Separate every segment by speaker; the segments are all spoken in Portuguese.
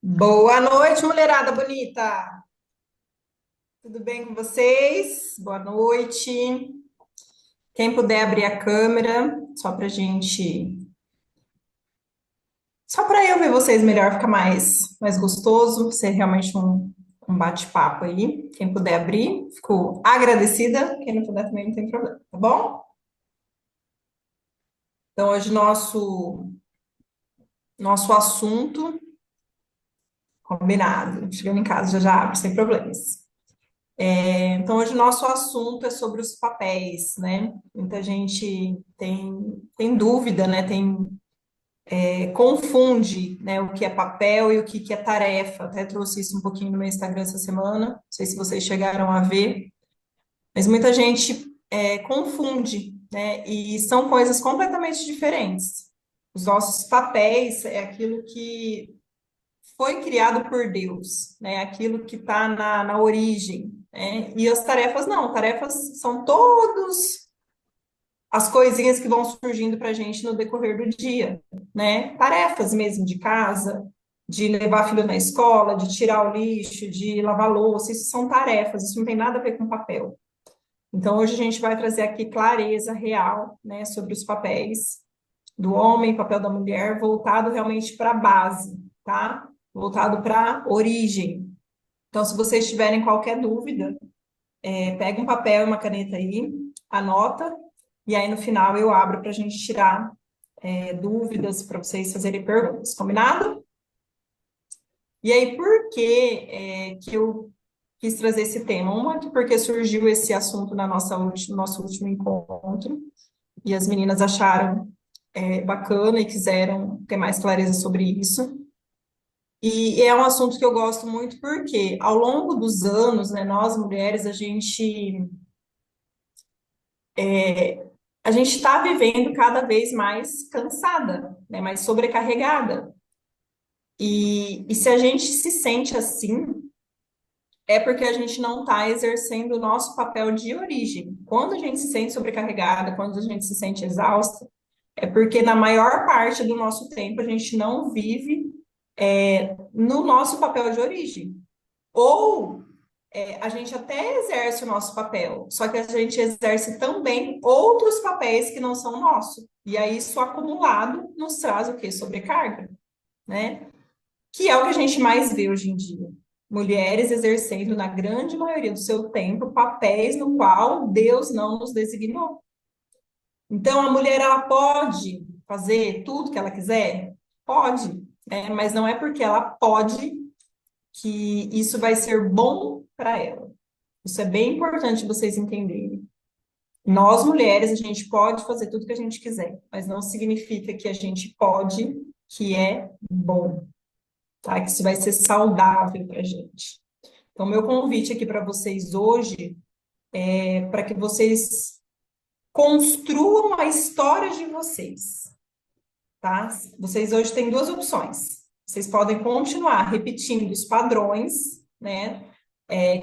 Speaker 1: Boa noite, mulherada bonita. Tudo bem com vocês? Boa noite. Quem puder abrir a câmera, só para eu ver vocês melhor, fica mais gostoso, ser realmente um bate-papo aí. Quem puder abrir, fico agradecida. Quem não puder também não tem problema, tá bom? Então, hoje nosso assunto combinado. Chegando em casa já abro sem problemas. Então, hoje o nosso assunto é sobre os papéis, né? Muita gente tem dúvida, né? Confunde, né, o que é papel e o que é tarefa. Até trouxe isso um pouquinho no meu Instagram essa semana. Não sei se vocês chegaram a ver, mas muita gente confunde, né? E são coisas completamente diferentes. Os nossos papéis é aquilo que foi criado por Deus, né? Aquilo que está na origem, né? E as tarefas não, tarefas são todos as coisinhas que vão surgindo para a gente no decorrer do dia, né? Tarefas mesmo de casa, de levar filho na escola, de tirar o lixo, de lavar louça, isso são tarefas, isso não tem nada a ver com papel. Então, hoje a gente vai trazer aqui clareza real, né, sobre os papéis do homem, papel da mulher, voltado realmente para a base, tá? Voltado para a origem. Então, se vocês tiverem qualquer dúvida, pega um papel e uma caneta aí, anota, e aí no final eu abro para a gente tirar dúvidas, para vocês fazerem perguntas, combinado? E aí, por que que eu quis trazer esse tema? Uma, porque surgiu esse assunto no nosso último encontro, e as meninas acharam bacana e quiseram ter mais clareza sobre isso. E é um assunto que eu gosto muito porque, ao longo dos anos, né, nós mulheres, a gente está vivendo cada vez mais cansada, né, mais sobrecarregada. E se a gente se sente assim, é porque a gente não está exercendo o nosso papel de origem. Quando a gente se sente sobrecarregada, quando a gente se sente exausta, é porque na maior parte do nosso tempo a gente não vive no nosso papel de origem. Ou a gente até exerce o nosso papel, só que a gente exerce também outros papéis que não são nossos. E aí, isso acumulado nos traz o quê? Sobrecarga, né? Que é o que a gente mais vê hoje em dia. Mulheres exercendo, na grande maioria do seu tempo, papéis no qual Deus não nos designou. Então, a mulher, ela pode fazer tudo que ela quiser? Pode, né? Mas não é porque ela pode que isso vai ser bom para ela. Isso é bem importante vocês entenderem. Nós, mulheres, a gente pode fazer tudo que a gente quiser, mas não significa que a gente pode, que é bom, tá? Que isso vai ser saudável para a gente. Então, meu convite aqui para vocês hoje é para que vocês construam a história de vocês, tá? Vocês hoje têm duas opções. Vocês podem continuar repetindo os padrões, né?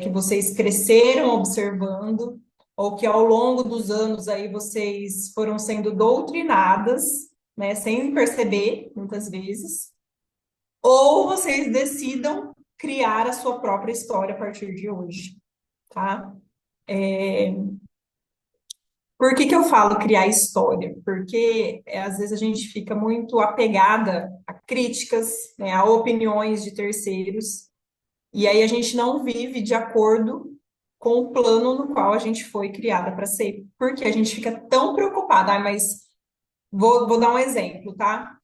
Speaker 1: Que vocês cresceram observando, ou que ao longo dos anos aí vocês foram sendo doutrinadas, né? Sem perceber, muitas vezes. Ou vocês decidam criar a sua própria história a partir de hoje, tá? Por que que eu falo criar história? Porque às vezes a gente fica muito apegada a críticas, né, a opiniões de terceiros, e aí a gente não vive de acordo com o plano no qual a gente foi criada para ser. Porque a gente fica tão preocupada, mas vou dar um exemplo, tá?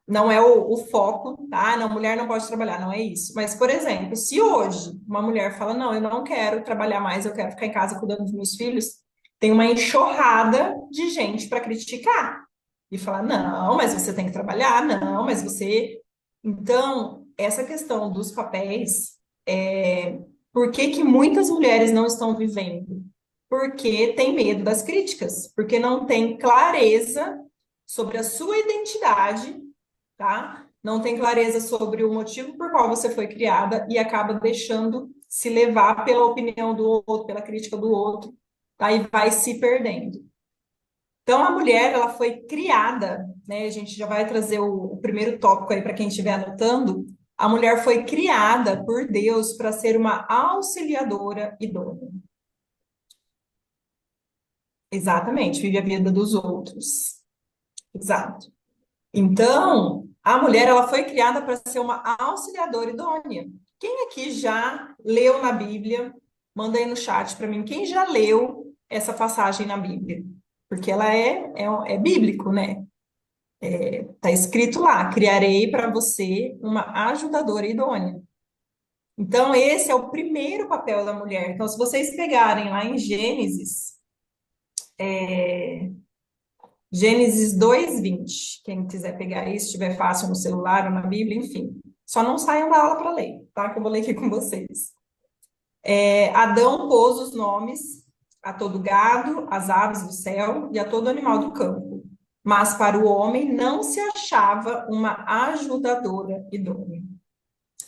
Speaker 1: Não é o foco, tá? Não, mulher não pode trabalhar, não é isso. Mas, por exemplo, se hoje uma mulher fala, não, eu não quero trabalhar mais, eu quero ficar em casa cuidando dos meus filhos, tem uma enxurrada de gente para criticar e falar, não, mas você tem que trabalhar, não, mas você. Então, essa questão dos papéis, por que que muitas mulheres não estão vivendo? Porque tem medo das críticas, porque não tem clareza sobre a sua identidade, tá? Não tem clareza sobre o motivo por qual você foi criada e acaba deixando se levar pela opinião do outro, pela crítica do outro, tá? E vai se perdendo. Então, a mulher, ela foi criada, né? A gente já vai trazer o primeiro tópico aí para quem estiver anotando. A mulher foi criada por Deus para ser uma auxiliadora idônea. Exatamente, vive a vida dos outros. Exato. Então, a mulher ela foi criada para ser uma auxiliadora idônea. Quem aqui já leu na Bíblia? Manda aí no chat para mim. Quem já leu essa passagem na Bíblia? Porque ela é bíblico, né? Tá escrito lá: criarei para você uma ajudadora idônea. Então, esse é o primeiro papel da mulher. Então, se vocês pegarem lá em Gênesis 2:20, quem quiser pegar aí, se estiver fácil no celular ou na Bíblia, enfim. Só não saiam da aula para ler, tá? Que eu vou ler aqui com vocês. Adão pôs os nomes a todo gado, às aves do céu e a todo animal do campo. Mas para o homem não se achava uma ajudadora idônea.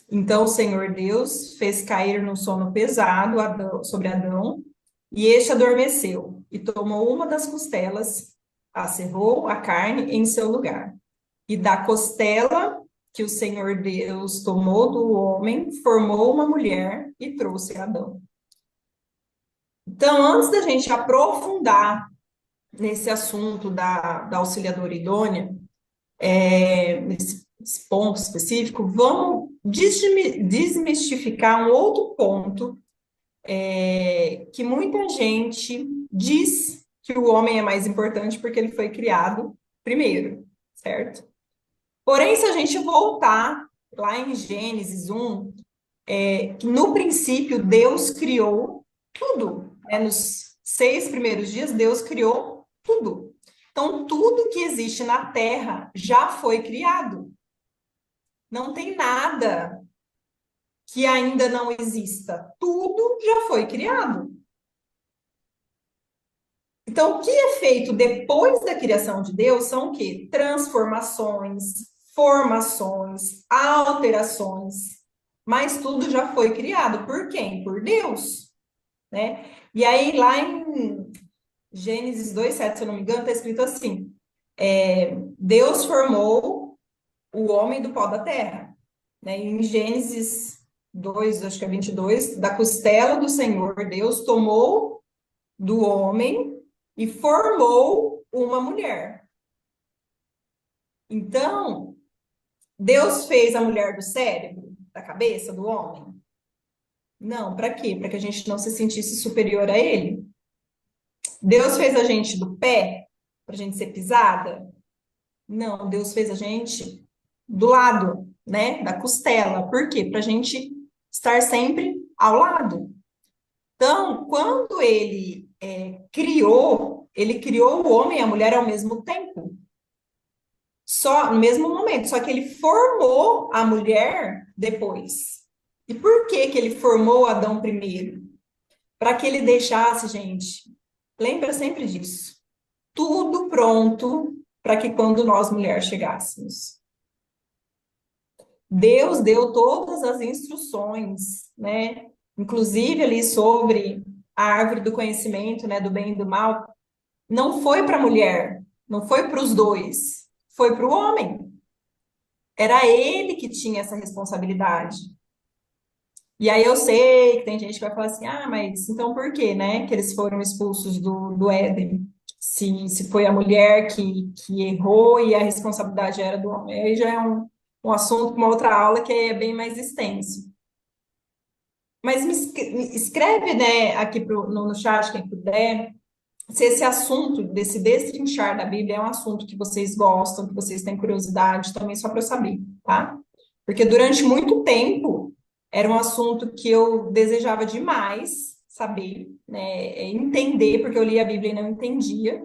Speaker 1: Então o Senhor Deus fez cair no sono pesado sobre Adão, e este adormeceu, e tomou uma das costelas, acerrou a carne em seu lugar. E da costela que o Senhor Deus tomou do homem, formou uma mulher e trouxe a Adão. Então, antes da gente aprofundar nesse assunto da auxiliadora idônea, nesse ponto específico, vamos desmistificar um outro ponto que muita gente diz que o homem é mais importante porque ele foi criado primeiro, certo? Porém, se a gente voltar lá em Gênesis 1, que no princípio Deus criou tudo, né? Nos 6 primeiros dias, Deus criou tudo. Então, tudo que existe na Terra já foi criado. Não tem nada que ainda não exista. Tudo já foi criado. Então, o que é feito depois da criação de Deus são o quê? Transformações, formações, alterações. Mas tudo já foi criado por quem? Por Deus, né? E aí, lá em Gênesis 2:7, se eu não me engano, está escrito assim: Deus formou o homem do pó da terra. Né? E em Gênesis 2, acho que é 22, da costela do Senhor, Deus tomou do homem e formou uma mulher. Então, Deus fez a mulher do cérebro, da cabeça do homem? Não, para quê? Para que a gente não se sentisse superior a ele. Deus fez a gente do pé, para a gente ser pisada? Não, Deus fez a gente do lado, né? Da costela. Por quê? Para a gente estar sempre ao lado. Então, quando ele criou o homem e a mulher ao mesmo tempo. Só no mesmo momento, só que ele formou a mulher depois. E por que que ele formou Adão primeiro? Para que ele deixasse, gente, lembra sempre disso, tudo pronto para que quando nós mulheres chegássemos. Deus deu todas as instruções, né? Inclusive ali sobre a árvore do conhecimento, né, do bem e do mal. Não foi para a mulher, não foi para os dois, foi para o homem. Era ele que tinha essa responsabilidade. E aí eu sei que tem gente que vai falar assim, ah, mas então por quê, né, que eles foram expulsos do Éden? Se foi a mulher que errou e a responsabilidade era do homem. Aí já é um assunto para uma outra aula que é bem mais extenso. Mas me escreve, né, aqui no chat, quem puder, se esse assunto, desse destrinchar da Bíblia, é um assunto que vocês gostam, que vocês têm curiosidade, também só para eu saber, tá? Porque durante muito tempo era um assunto que eu desejava demais saber, né? Entender, porque eu lia a Bíblia e não entendia.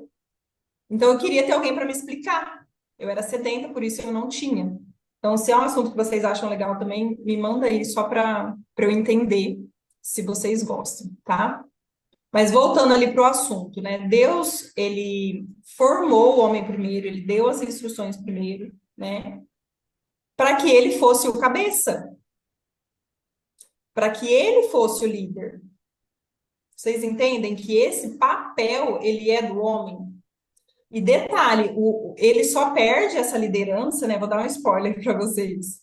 Speaker 1: Então eu queria ter alguém para me explicar. Eu era sedenta, por isso eu não tinha. Então, se é um assunto que vocês acham legal também, me manda aí só para eu entender se vocês gostam, tá? Mas voltando ali para o assunto, né? Deus, ele formou o homem primeiro, ele deu as instruções primeiro, né? Para que ele fosse o cabeça, para que ele fosse o líder. Vocês entendem que esse papel, ele é do homem? E detalhe, ele só perde essa liderança, né? Vou dar um spoiler para vocês.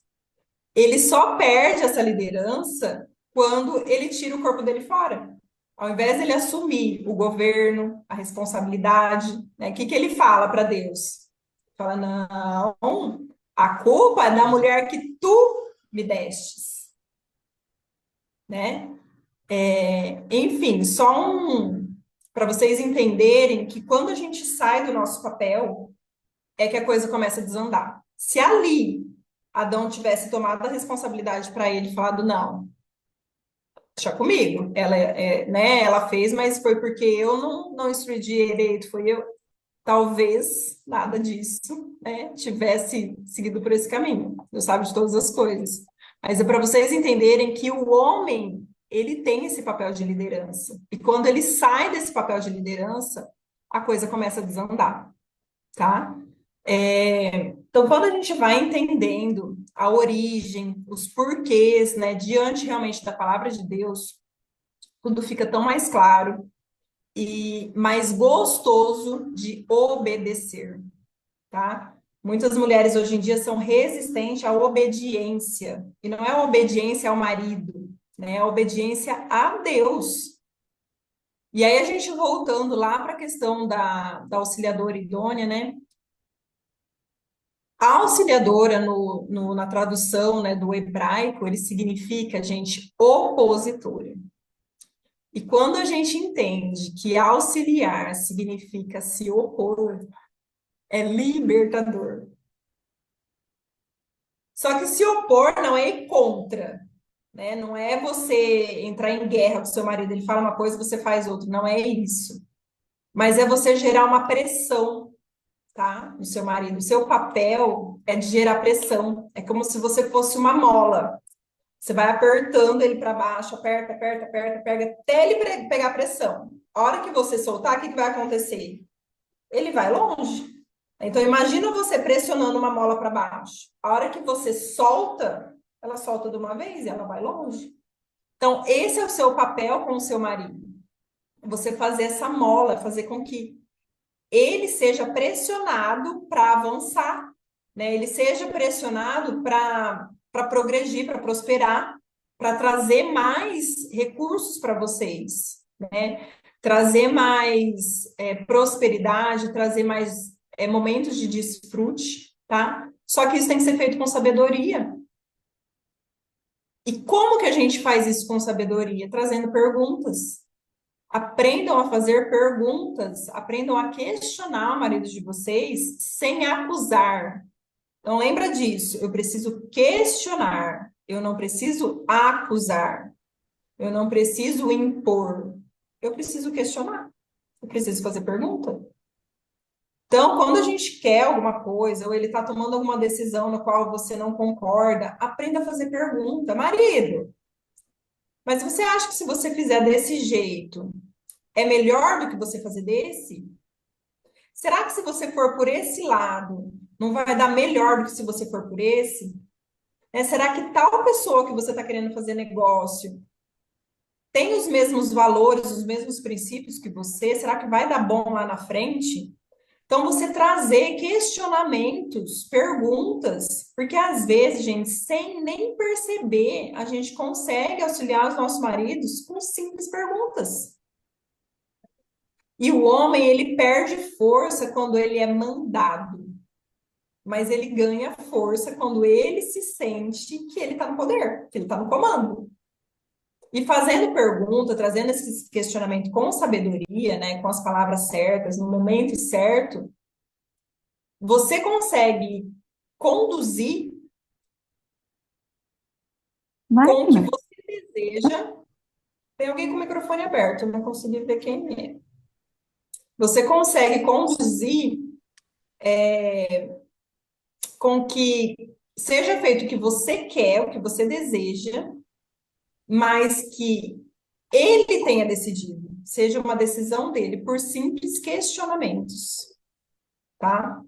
Speaker 1: Ele só perde essa liderança quando ele tira o corpo dele fora. Ao invés de ele assumir o governo, a responsabilidade, né? O que que ele fala para Deus? Fala, não, a culpa é da mulher que tu me destes, né? Enfim, só para vocês entenderem que quando a gente sai do nosso papel, é que a coisa começa a desandar. Se ali Adão tivesse tomado a responsabilidade para ele, e falado, não, deixa comigo, ela, né, ela fez, mas foi porque eu não instruí direito, foi eu. Talvez nada disso, né, tivesse seguido por esse caminho. Deus sabe de todas as coisas. Mas é para vocês entenderem que o homem, ele tem esse papel de liderança. E quando ele sai desse papel de liderança, a coisa começa a desandar, tá? Então, quando a gente vai entendendo a origem, os porquês, né, diante realmente da palavra de Deus, tudo fica tão mais claro e mais gostoso de obedecer, tá? Muitas mulheres hoje em dia são resistentes à obediência, e não é a obediência ao marido, né? É a obediência a Deus. E aí a gente voltando lá para a questão da auxiliadora idônea, né? A auxiliadora na tradução, né, do hebraico, ele significa, gente, opositora. E quando a gente entende que auxiliar significa se opor, é libertador. Só que se opor não é ir contra, né? Não é você entrar em guerra com seu marido, ele fala uma coisa, você faz outra, não é isso. Mas é você gerar uma pressão, tá? No seu marido. O seu papel é de gerar pressão. É como se você fosse uma mola. Você vai apertando ele para baixo, aperta, aperta, aperta, aperta, até ele pegar pressão. A hora que você soltar, o que vai acontecer? Ele vai longe. Então, imagina você pressionando uma mola para baixo. A hora que você solta, ela solta de uma vez e ela vai longe. Então, esse é o seu papel com o seu marido. Você fazer essa mola, fazer com que ele seja pressionado para avançar, né? Ele seja pressionado para progredir, para prosperar, para trazer mais recursos para vocês, né? Trazer mais prosperidade, trazer mais momentos de desfrute, tá? Só que isso tem que ser feito com sabedoria. E como que a gente faz isso com sabedoria? Trazendo perguntas. Aprendam a fazer perguntas, aprendam a questionar o marido de vocês sem acusar. Então, lembra disso. Eu preciso questionar. Eu não preciso acusar. Eu não preciso impor. Eu preciso questionar. Eu preciso fazer pergunta. Então, quando a gente quer alguma coisa, ou ele está tomando alguma decisão na qual você não concorda, aprenda a fazer pergunta. Marido, mas você acha que se você fizer desse jeito, é melhor do que você fazer desse? Será que se você for por esse lado, não vai dar melhor do que se você for por esse? Será que tal pessoa que você está querendo fazer negócio tem os mesmos valores, os mesmos princípios que você? Será que vai dar bom lá na frente? Então, você trazer questionamentos, perguntas, porque às vezes, gente, sem nem perceber, a gente consegue auxiliar os nossos maridos com simples perguntas. E o homem, ele perde força quando ele é mandado, mas ele ganha força quando ele se sente que ele está no poder, que ele está no comando. E fazendo pergunta, trazendo esse questionamento com sabedoria, né, com as palavras certas, no momento certo, você consegue conduzir com o que
Speaker 2: Marina,
Speaker 1: você deseja. Tem alguém com o microfone aberto, eu não consegui ver quem é. Você consegue conduzir com que seja feito o que você quer, o que você deseja, mas que ele tenha decidido, seja uma decisão dele, por simples questionamentos, tá?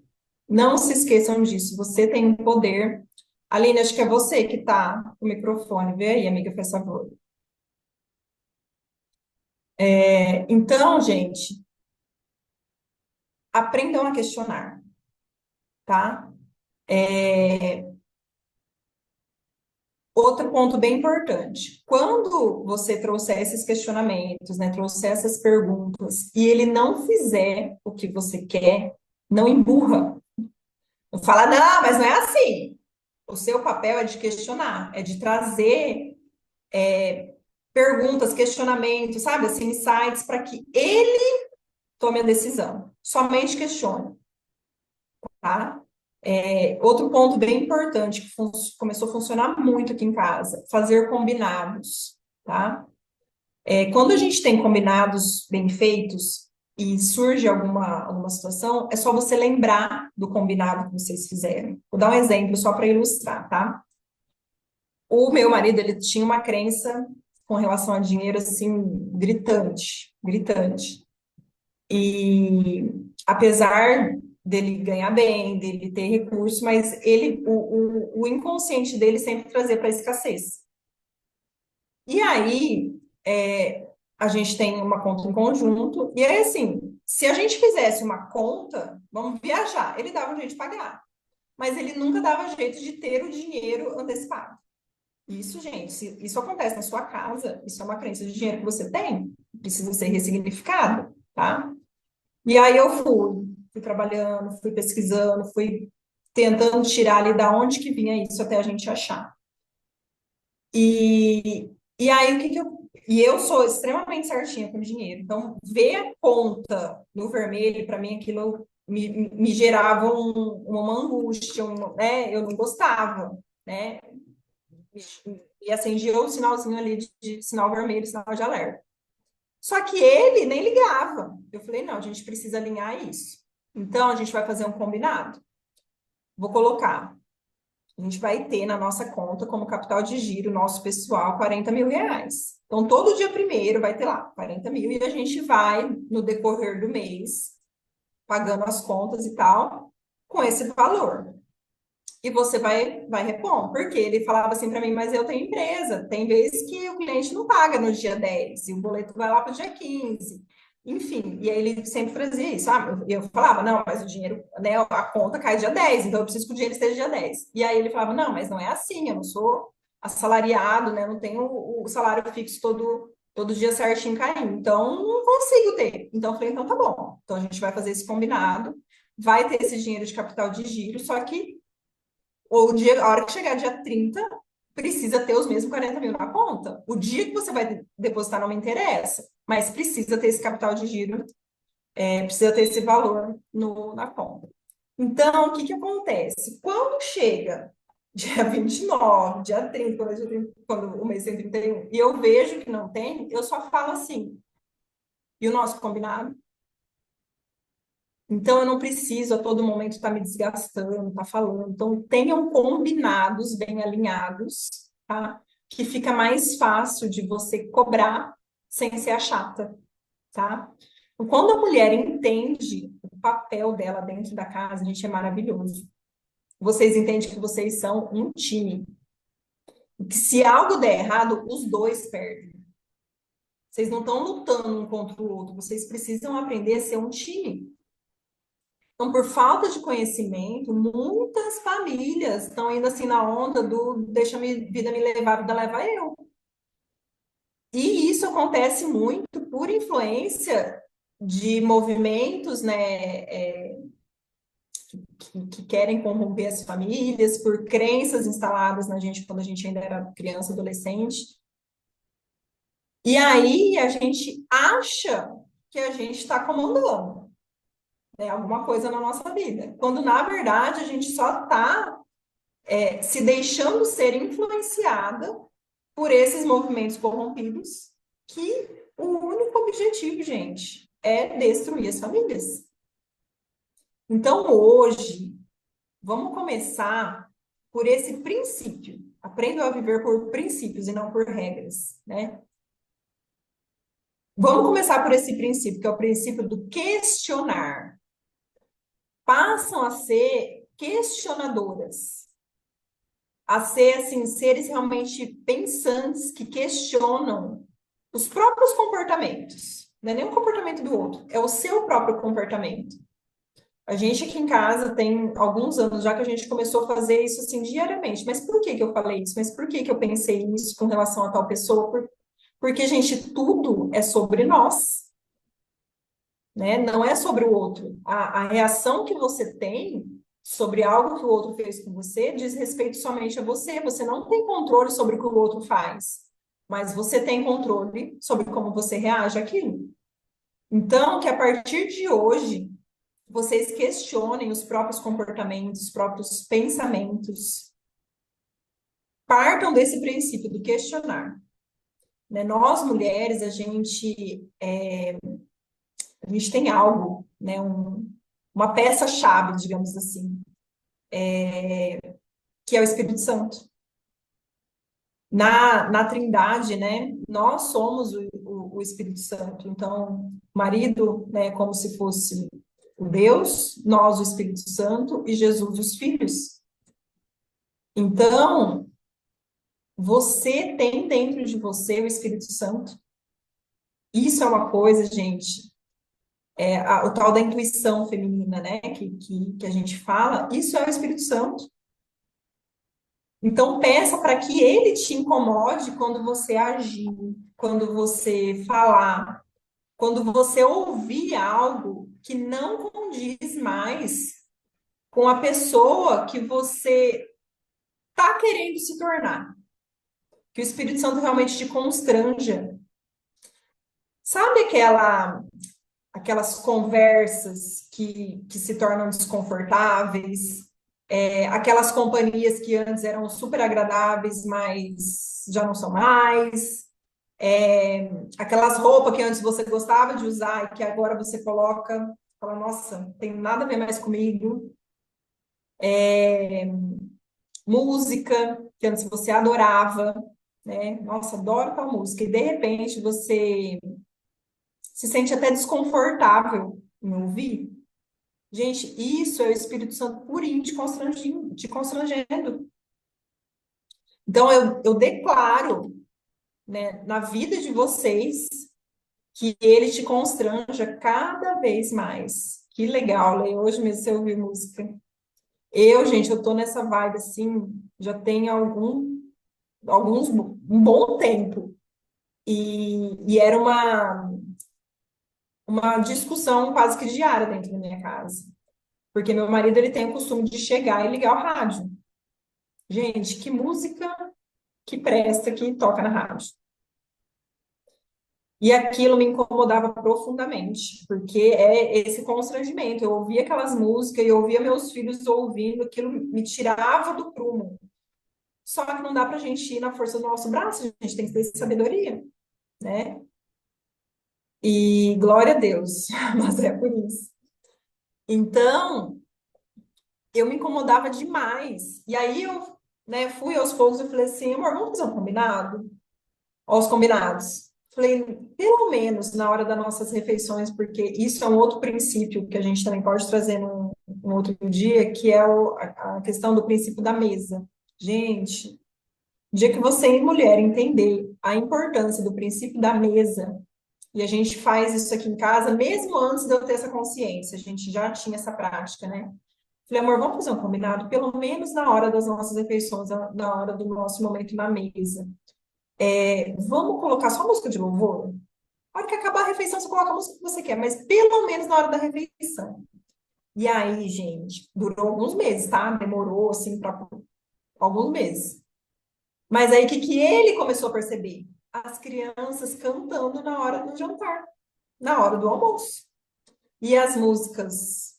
Speaker 1: Não se esqueçam disso, você tem o poder. Aline, acho que é você que tá com o microfone, vê aí, amiga, por favor. Então, gente, aprendam a questionar, tá? Outro ponto bem importante, quando você trouxer esses questionamentos, né, trouxer essas perguntas, e ele não fizer o que você quer, não emburra. Não fala, não, mas não é assim. O seu papel é de questionar, é de trazer perguntas, questionamentos, sabe, assim, insights, para que ele tome a decisão. Somente questione, tá? Outro ponto bem importante que começou a funcionar muito aqui em casa, fazer combinados, tá? Quando a gente tem combinados bem feitos e surge alguma situação, é só você lembrar do combinado que vocês fizeram. Vou dar um exemplo só para ilustrar, tá? O meu marido, ele tinha uma crença com relação a dinheiro, assim, gritante, gritante. E apesar dele ganhar bem, dele ter recurso, mas o inconsciente dele sempre trazia para a escassez. E aí, a gente tem uma conta em conjunto, e aí, assim, se a gente fizesse uma conta, vamos viajar, ele dava um jeito de pagar, mas ele nunca dava jeito de ter o dinheiro antecipado. Isso, gente, se isso acontece na sua casa, isso é uma crença de dinheiro que você tem, precisa ser ressignificado, tá? E aí eu fui trabalhando, fui pesquisando, fui tentando tirar ali da onde que vinha isso até a gente achar. E aí o que que eu. E eu sou extremamente certinha com dinheiro. Então, ver a conta no vermelho, para mim, aquilo me gerava uma angústia, né? Eu não gostava, né? E acendia o sinalzinho ali de sinal vermelho, sinal de alerta. Só que ele nem ligava. Eu falei, não, a gente precisa alinhar isso. Então, a gente vai fazer um combinado. Vou colocar. A gente vai ter na nossa conta, como capital de giro, nosso pessoal, R$ 40.000. Então, todo dia primeiro vai ter lá 40 mil e a gente vai, no decorrer do mês, pagando as contas e tal, com esse valor. E você vai repor. Porque ele falava assim para mim, mas eu tenho empresa. Tem vezes que o cliente não paga no dia 10 e o boleto vai lá para o dia 15. Enfim, e aí ele sempre trazia isso. Eu falava, não, mas o dinheiro, né, a conta cai dia 10, então eu preciso que o dinheiro esteja dia 10. E aí ele falava, não, mas não é assim, eu não sou assalariado, né, não tenho o salário fixo todo dia certinho caindo, então não consigo ter. Então eu falei, então tá bom. Então a gente vai fazer esse combinado, vai ter esse dinheiro de capital de giro, só que a hora que chegar dia 30 precisa ter os mesmos 40 mil na conta. O dia que você vai depositar não me interessa, mas precisa ter esse capital de giro, precisa ter esse valor na conta. Então, o que que acontece? Quando chega dia 29, dia 30, quando o mês tem 31, e eu vejo que não tem, eu só falo assim, e o nosso combinado? Então, eu não preciso a todo momento estar me desgastando, estar falando. Então, tenham combinados bem alinhados, tá? Que fica mais fácil de você cobrar sem ser a chata, tá? Então, quando a mulher entende o papel dela dentro da casa, a gente, é maravilhoso. Vocês entendem que vocês são um time. E que se algo der errado, os dois perdem. Vocês não estão lutando um contra o outro, vocês precisam aprender a ser um time. Então, por falta de conhecimento, muitas famílias estão indo assim na onda do deixa a vida me levar, a vida leva eu. E isso acontece muito por influência de movimentos, né, que querem corromper as famílias, por crenças instaladas na gente quando a gente ainda era criança, adolescente. E aí a gente acha que a gente está comandando, né, alguma coisa na nossa vida, quando na verdade a gente só está se deixando ser influenciada por esses movimentos corrompidos, que o único objetivo, gente, é destruir as famílias. Então, hoje, vamos começar por esse princípio. Aprendam a viver por princípios e não por regras, né? Vamos começar por esse princípio, que é o princípio do questionar. Passam a ser questionadoras, a ser, assim, seres realmente pensantes que questionam os próprios comportamentos. Não é nem o comportamento do outro, é o seu próprio comportamento. A gente aqui em casa tem alguns anos já que a gente começou a fazer isso assim diariamente. Mas por que que eu falei isso? Mas por que que eu pensei isso com relação a tal pessoa? Porque, gente, tudo é sobre nós, né? Não é sobre o outro. A reação que você tem sobre algo que o outro fez com você diz respeito somente a você. Você não tem controle sobre o que o outro faz, mas você tem controle sobre como você reage àquilo. Então, que a partir de hoje vocês questionem os próprios comportamentos, os próprios pensamentos. Partam desse princípio do questionar. Né? Nós, mulheres, a gente tem algo, né? Uma peça-chave, digamos assim, que é o Espírito Santo. Na Trindade, né? Nós somos o Espírito Santo. Então, o marido, né, como se fosse o Deus, nós o Espírito Santo e Jesus os filhos. Então, você tem dentro de você o Espírito Santo. Isso é uma coisa, gente, o tal da intuição feminina, né, que a gente fala, isso é o Espírito Santo. Então, peça para que ele te incomode quando você agir, quando você falar, quando você ouvir algo que não condiz mais com a pessoa que você está querendo se tornar. Que o Espírito Santo realmente te constranja. Sabe aquelas conversas que se tornam desconfortáveis, aquelas companhias que antes eram super agradáveis, mas já não são mais, aquelas roupas que antes você gostava de usar e que agora você coloca, fala, nossa, tem nada a ver mais comigo. Música que antes você adorava, né? Nossa, adoro tal música. E de repente você se sente até desconfortável em ouvir. Gente, isso é o Espírito Santo purinho te constrangendo, te constrangendo. Então, eu declaro, né, na vida de vocês, que ele te constranja cada vez mais. Que legal, Lê. Hoje mesmo você ouviu música. Gente, eu tô nessa vibe, assim, já tem um bom tempo. E era uma discussão quase que diária dentro da minha casa. Porque meu marido, ele tem o costume de chegar e ligar o rádio. Gente, que música que presta, que toca na rádio. E aquilo me incomodava profundamente, porque é esse constrangimento. Eu ouvia aquelas músicas e eu ouvia meus filhos ouvindo, aquilo me tirava do prumo. Só que não dá pra gente ir na força do nosso braço, a gente tem que ter sabedoria, né? E glória a Deus, mas é por isso. Então, eu me incomodava demais. E aí eu, né, fui aos poucos e falei assim, amor, vamos fazer um combinado? Aos combinados. Falei, pelo menos na hora das nossas refeições, porque isso é um outro princípio que a gente também pode trazer num outro dia, que é a questão do princípio da mesa. Gente, o dia que você, mulher, entender a importância do princípio da mesa, e a gente faz isso aqui em casa, mesmo antes de eu ter essa consciência, a gente já tinha essa prática, né? Falei, amor, vamos fazer um combinado, pelo menos na hora das nossas refeições, na hora do nosso momento na mesa. Vamos colocar só música de louvor? Na hora que acabar a refeição, você coloca a música que você quer, mas pelo menos na hora da refeição. E aí, gente, durou alguns meses, tá? Demorou, assim, para alguns meses. Mas aí, o que ele começou a perceber? As crianças cantando na hora do jantar, na hora do almoço. E as músicas,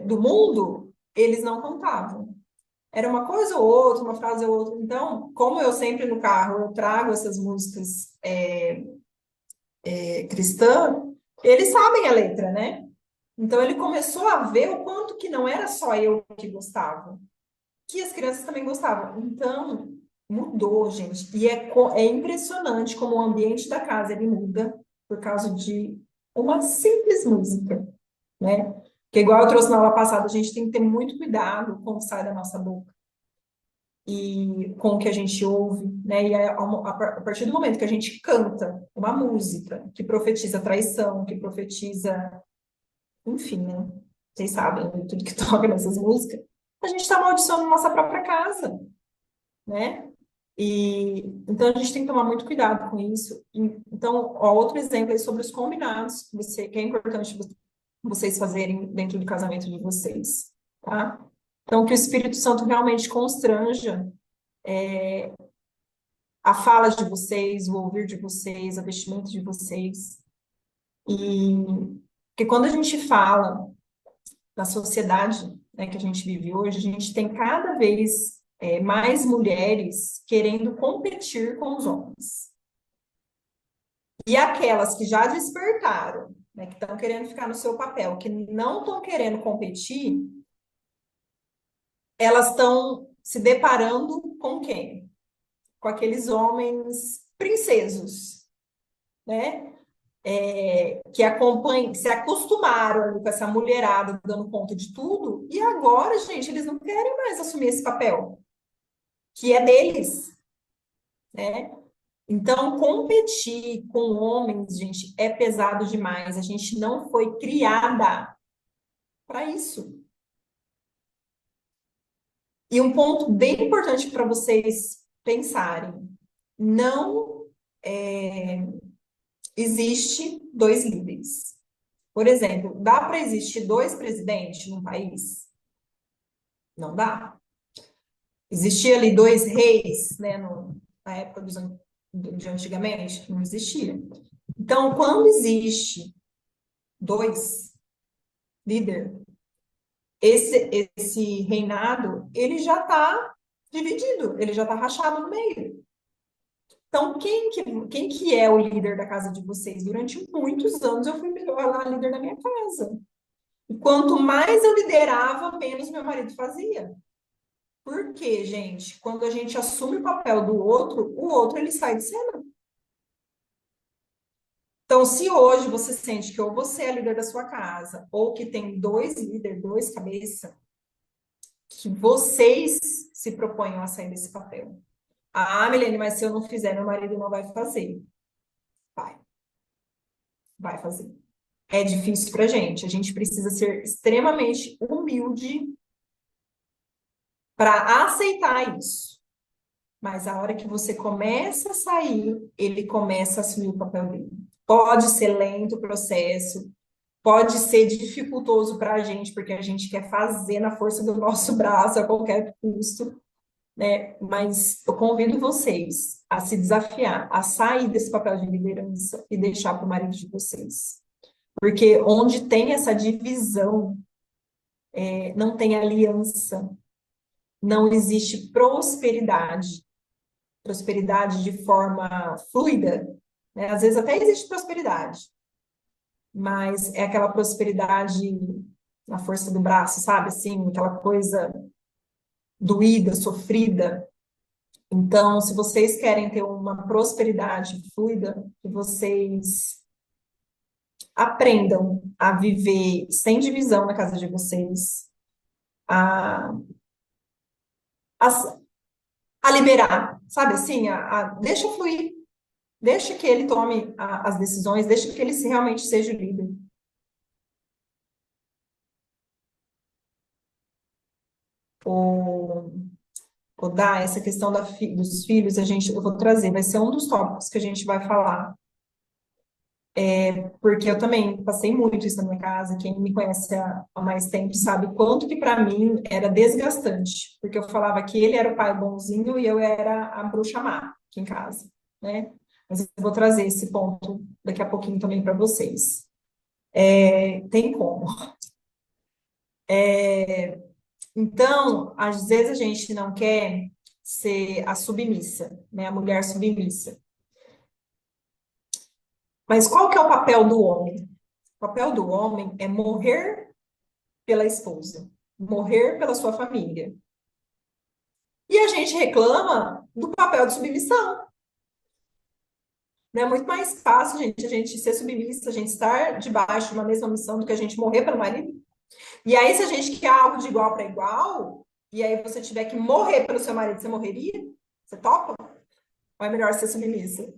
Speaker 1: do mundo, eles não cantavam. Era uma coisa ou outra, uma frase ou outra. Então, como eu sempre no carro eu trago essas músicas cristã, eles sabem a letra, né? Então ele começou a ver o quanto que não era só eu que gostava, que as crianças também gostavam. Então mudou, gente. E é impressionante como o ambiente da casa ele muda por causa de uma simples música, né? Que igual eu trouxe na aula passada, a gente tem que ter muito cuidado com o que sai da nossa boca e com o que a gente ouve, né? E a partir do momento que a gente canta uma música que profetiza traição, que profetiza, enfim, né? vocês sabem, tudo que toca nessas músicas, a gente está amaldiçoando nossa própria casa, né? E então a gente tem que tomar muito cuidado com isso. Então, ó, outro exemplo aí sobre os combinados que é importante vocês fazerem dentro do casamento de vocês, tá? Então, que o Espírito Santo realmente constranja a fala de vocês, o ouvir de vocês, a vestimenta de vocês. E porque quando a gente fala na sociedade, né, que a gente vive hoje, a gente tem cada vez mais mulheres querendo competir com os homens. E aquelas que já despertaram, né, que estão querendo ficar no seu papel, que não estão querendo competir, elas estão se deparando com quem? Com aqueles homens princesos, né? Que acompanham, que se acostumaram ali com essa mulherada dando conta de tudo, e agora, gente, eles não querem mais assumir esse papel, que é deles, né? Então, competir com homens, gente, é pesado demais. A gente não foi criada para isso. E um ponto bem importante para vocês pensarem: não existe dois líderes. Por exemplo, dá para existir dois presidentes num país? Não dá. Existia ali dois reis, né, na época de antigamente? Não existia. Então, quando existe dois líderes, esse reinado, ele já está dividido, ele já está rachado no meio. Então, quem que é o líder da casa de vocês? Durante muitos anos eu fui a líder da minha casa. E quanto mais eu liderava, menos meu marido fazia. Por quê, gente? Quando a gente assume o papel do outro, o outro ele sai de cena. Então, se hoje você sente que ou você é líder da sua casa, ou que tem dois líderes, dois cabeças, que vocês se proponham a sair desse papel. Ah, Milene, mas se eu não fizer, meu marido não vai fazer. Vai, vai fazer. É difícil pra gente. A gente precisa ser extremamente humilde para aceitar isso. Mas a hora que você começa a sair, ele começa a assumir o papel dele. Pode ser lento o processo, pode ser dificultoso para a gente, porque a gente quer fazer na força do nosso braço a qualquer custo, né? Mas eu convido vocês a se desafiar, a sair desse papel de liderança e deixar para o marido de vocês. Porque onde tem essa divisão, não tem aliança, não existe prosperidade. Prosperidade de forma fluida, né? Às vezes até existe prosperidade, mas é aquela prosperidade na força do braço, sabe? Assim, aquela coisa doída, sofrida. Então, se vocês querem ter uma prosperidade fluida, que vocês aprendam a viver sem divisão na casa de vocês, a, a, a liberar, sabe assim? Deixa fluir, deixa que ele tome as decisões, deixa que ele realmente seja o líder. O, o dar essa questão dos filhos, eu vou trazer, vai ser um dos tópicos que a gente vai falar. Porque eu também passei muito isso na minha casa, quem me conhece há mais tempo sabe quanto que para mim era desgastante, porque eu falava que ele era o pai bonzinho e eu era a bruxa má aqui em casa, né? Mas eu vou trazer esse ponto daqui a pouquinho também para vocês. Tem como. Então, às vezes a gente não quer ser a submissa, né? A mulher submissa. Mas qual que é o papel do homem? O papel do homem é morrer pela esposa, morrer pela sua família. E a gente reclama do papel de submissão. Não é muito mais fácil, gente, a gente ser submissa, a gente estar debaixo de uma mesma missão do que a gente morrer pelo marido. E aí, se a gente quer algo de igual para igual, e aí você tiver que morrer pelo seu marido, você morreria? Você topa? Ou é melhor ser submissa?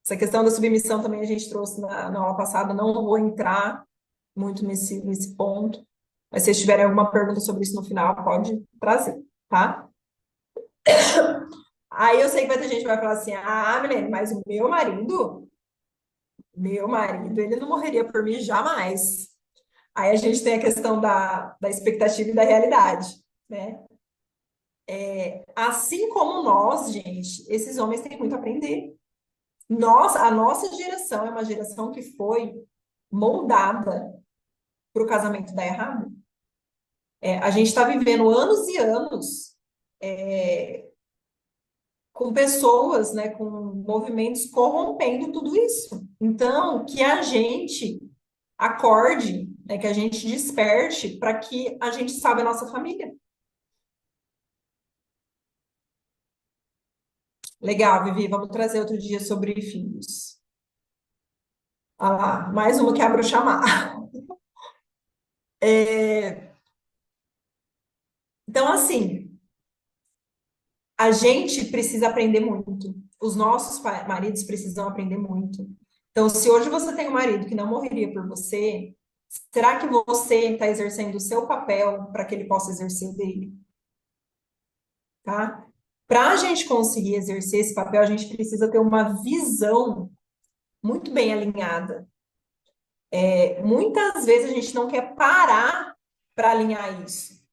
Speaker 1: Essa questão da submissão também a gente trouxe na aula passada, não vou entrar, muito nesse ponto. Mas se vocês tiverem alguma pergunta sobre isso no final, pode trazer, tá? Aí eu sei que vai ter gente que vai falar assim: ah, Milene, mas o meu marido, ele não morreria por mim jamais. Aí a gente tem a questão da expectativa e da realidade, né? Assim como nós, gente, esses homens têm muito a aprender. A nossa geração é uma geração que foi moldada para o casamento dar errado. A gente está vivendo anos e anos com pessoas, né, com movimentos corrompendo tudo isso. Então, que a gente acorde, né, que a gente desperte para que a gente salve a nossa família. Legal, Vivi, vamos trazer outro dia sobre filhos. Ah lá, mais uma que abre o chamar. Então, assim, a gente precisa aprender muito. Os nossos maridos precisam aprender muito. Então, se hoje você tem um marido que não morreria por você, será que você está exercendo o seu papel para que ele possa exercer o dele? Tá? Para a gente conseguir exercer esse papel, a gente precisa ter uma visão muito bem alinhada. Muitas vezes a gente não quer parar para alinhar isso.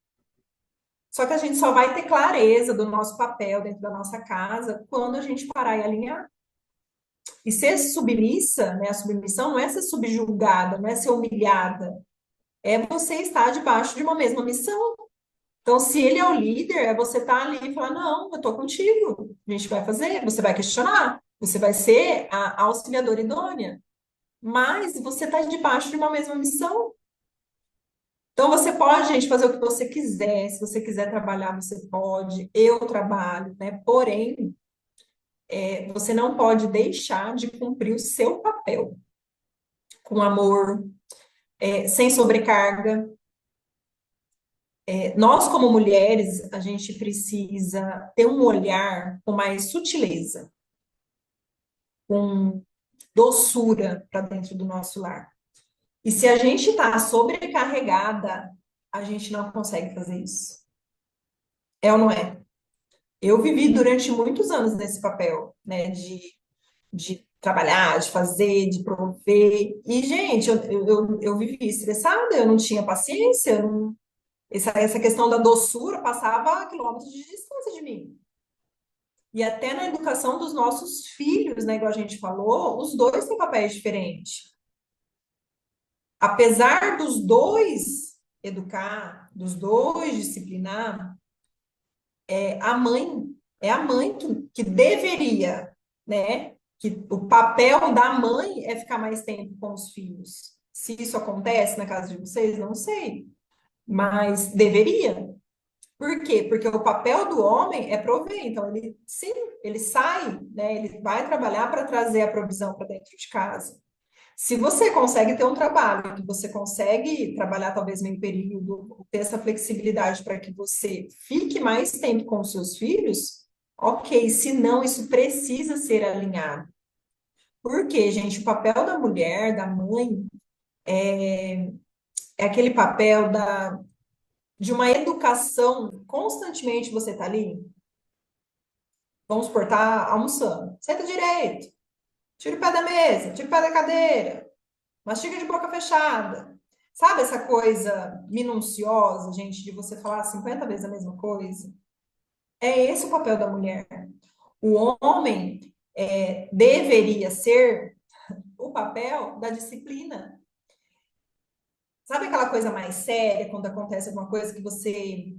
Speaker 1: Só que a gente só vai ter clareza do nosso papel dentro da nossa casa quando a gente parar e alinhar. E ser submissa, né? A submissão não é ser subjugada, não é ser humilhada. É você estar debaixo de uma mesma missão. Então, se ele é o líder, é você estar ali e falar: não, eu estou contigo, a gente vai fazer, você vai questionar, você vai ser a auxiliadora idônea, mas você está debaixo de uma mesma missão. Então, você pode, gente, fazer o que você quiser, se você quiser trabalhar, você pode, eu trabalho, né? Porém, você não pode deixar de cumprir o seu papel com amor, sem sobrecarga. Nós, como mulheres, a gente precisa ter um olhar com mais sutileza, com doçura para dentro do nosso lar. E se a gente está sobrecarregada, a gente não consegue fazer isso. É ou não é? Eu vivi durante muitos anos nesse papel, né, de trabalhar, de fazer, de prover. E, gente, eu vivia estressada, eu não tinha paciência, essa questão da doçura passava a quilômetros de distância de mim. E até na educação dos nossos filhos, né, igual a gente falou, os dois têm papéis diferentes. Apesar dos dois educar, dos dois disciplinar, a mãe é a mãe que deveria, né? Que o papel da mãe é ficar mais tempo com os filhos. Se isso acontece na casa de vocês, não sei, mas deveria. Por quê? Porque o papel do homem é prover. Então, ele, sim, ele sai, né? Ele vai trabalhar para trazer a provisão para dentro de casa. Se você consegue ter um trabalho, que você consegue trabalhar talvez meio período, ter essa flexibilidade para que você fique mais tempo com os seus filhos, ok. Se não, isso precisa ser alinhado. Porque, gente, o papel da mulher, da mãe, é aquele papel de uma educação, constantemente você está ali, vamos supor, tá almoçando, senta direito, tira o pé da mesa, tira o pé da cadeira, mastiga de boca fechada. Sabe essa coisa minuciosa, gente, de você falar 50 vezes a mesma coisa? É esse o papel da mulher. O homem deveria ser o papel da disciplina. Sabe aquela coisa mais séria, quando acontece alguma coisa que você.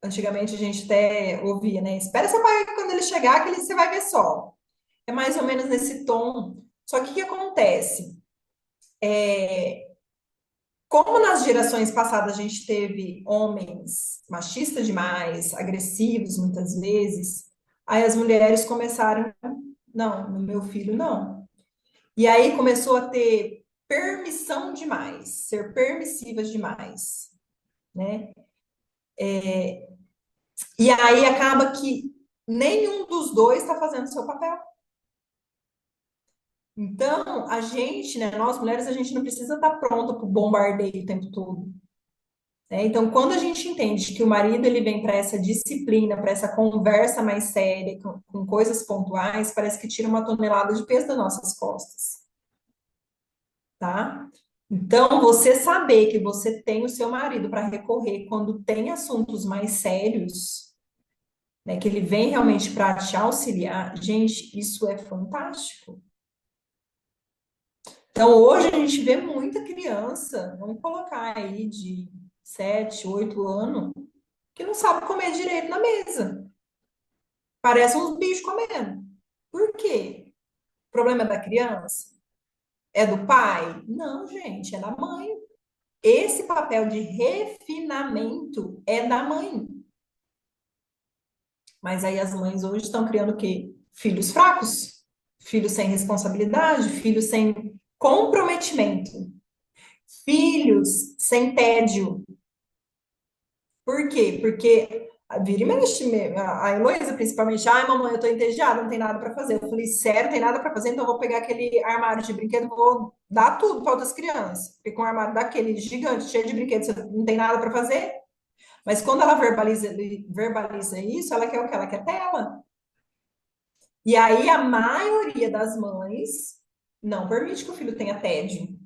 Speaker 1: Antigamente a gente até ouvia, né? Espera seu pai quando ele chegar, que você vai ver só. É mais ou menos nesse tom. Só que o que acontece? Como nas gerações passadas a gente teve homens machistas demais, agressivos muitas vezes, aí as mulheres começaram, não, no meu filho não. E aí começou a ter permissão demais, ser permissivas demais, né? E aí acaba que nenhum dos dois está fazendo o seu papel. Então, a gente, né, nós mulheres, a gente não precisa estar pronta para o bombardeio o tempo todo, né? Então, quando a gente entende que o marido ele vem para essa disciplina, para essa conversa mais séria, com coisas pontuais, parece que tira uma tonelada de peso das nossas costas, tá? Então, você saber que você tem o seu marido para recorrer quando tem assuntos mais sérios, né, que ele vem realmente para te auxiliar, gente, isso é fantástico. Então, hoje a gente vê muita criança, vamos colocar aí de 7, 8 anos, que não sabe comer direito na mesa. Parece uns bichos comendo. Por quê? O problema é da criança? É do pai? Não, gente, é da mãe. Esse papel de refinamento é da mãe. Mas aí as mães hoje estão criando o quê? Filhos fracos, filhos sem responsabilidade, filhos sem comprometimento, filhos sem tédio. Por quê? Porque vira e mexe, a Heloísa principalmente, ai, mamãe, eu tô entediada, não tem nada para fazer. Eu falei, sério, não tem nada para fazer, então eu vou pegar aquele armário de brinquedo, vou dar tudo para outras crianças. Porque com um armário daquele gigante, cheio de brinquedos, você não tem nada para fazer. Mas quando ela verbaliza isso, ela quer o quê? Ela quer tela. E aí a maioria das mães não permite que o filho tenha tédio.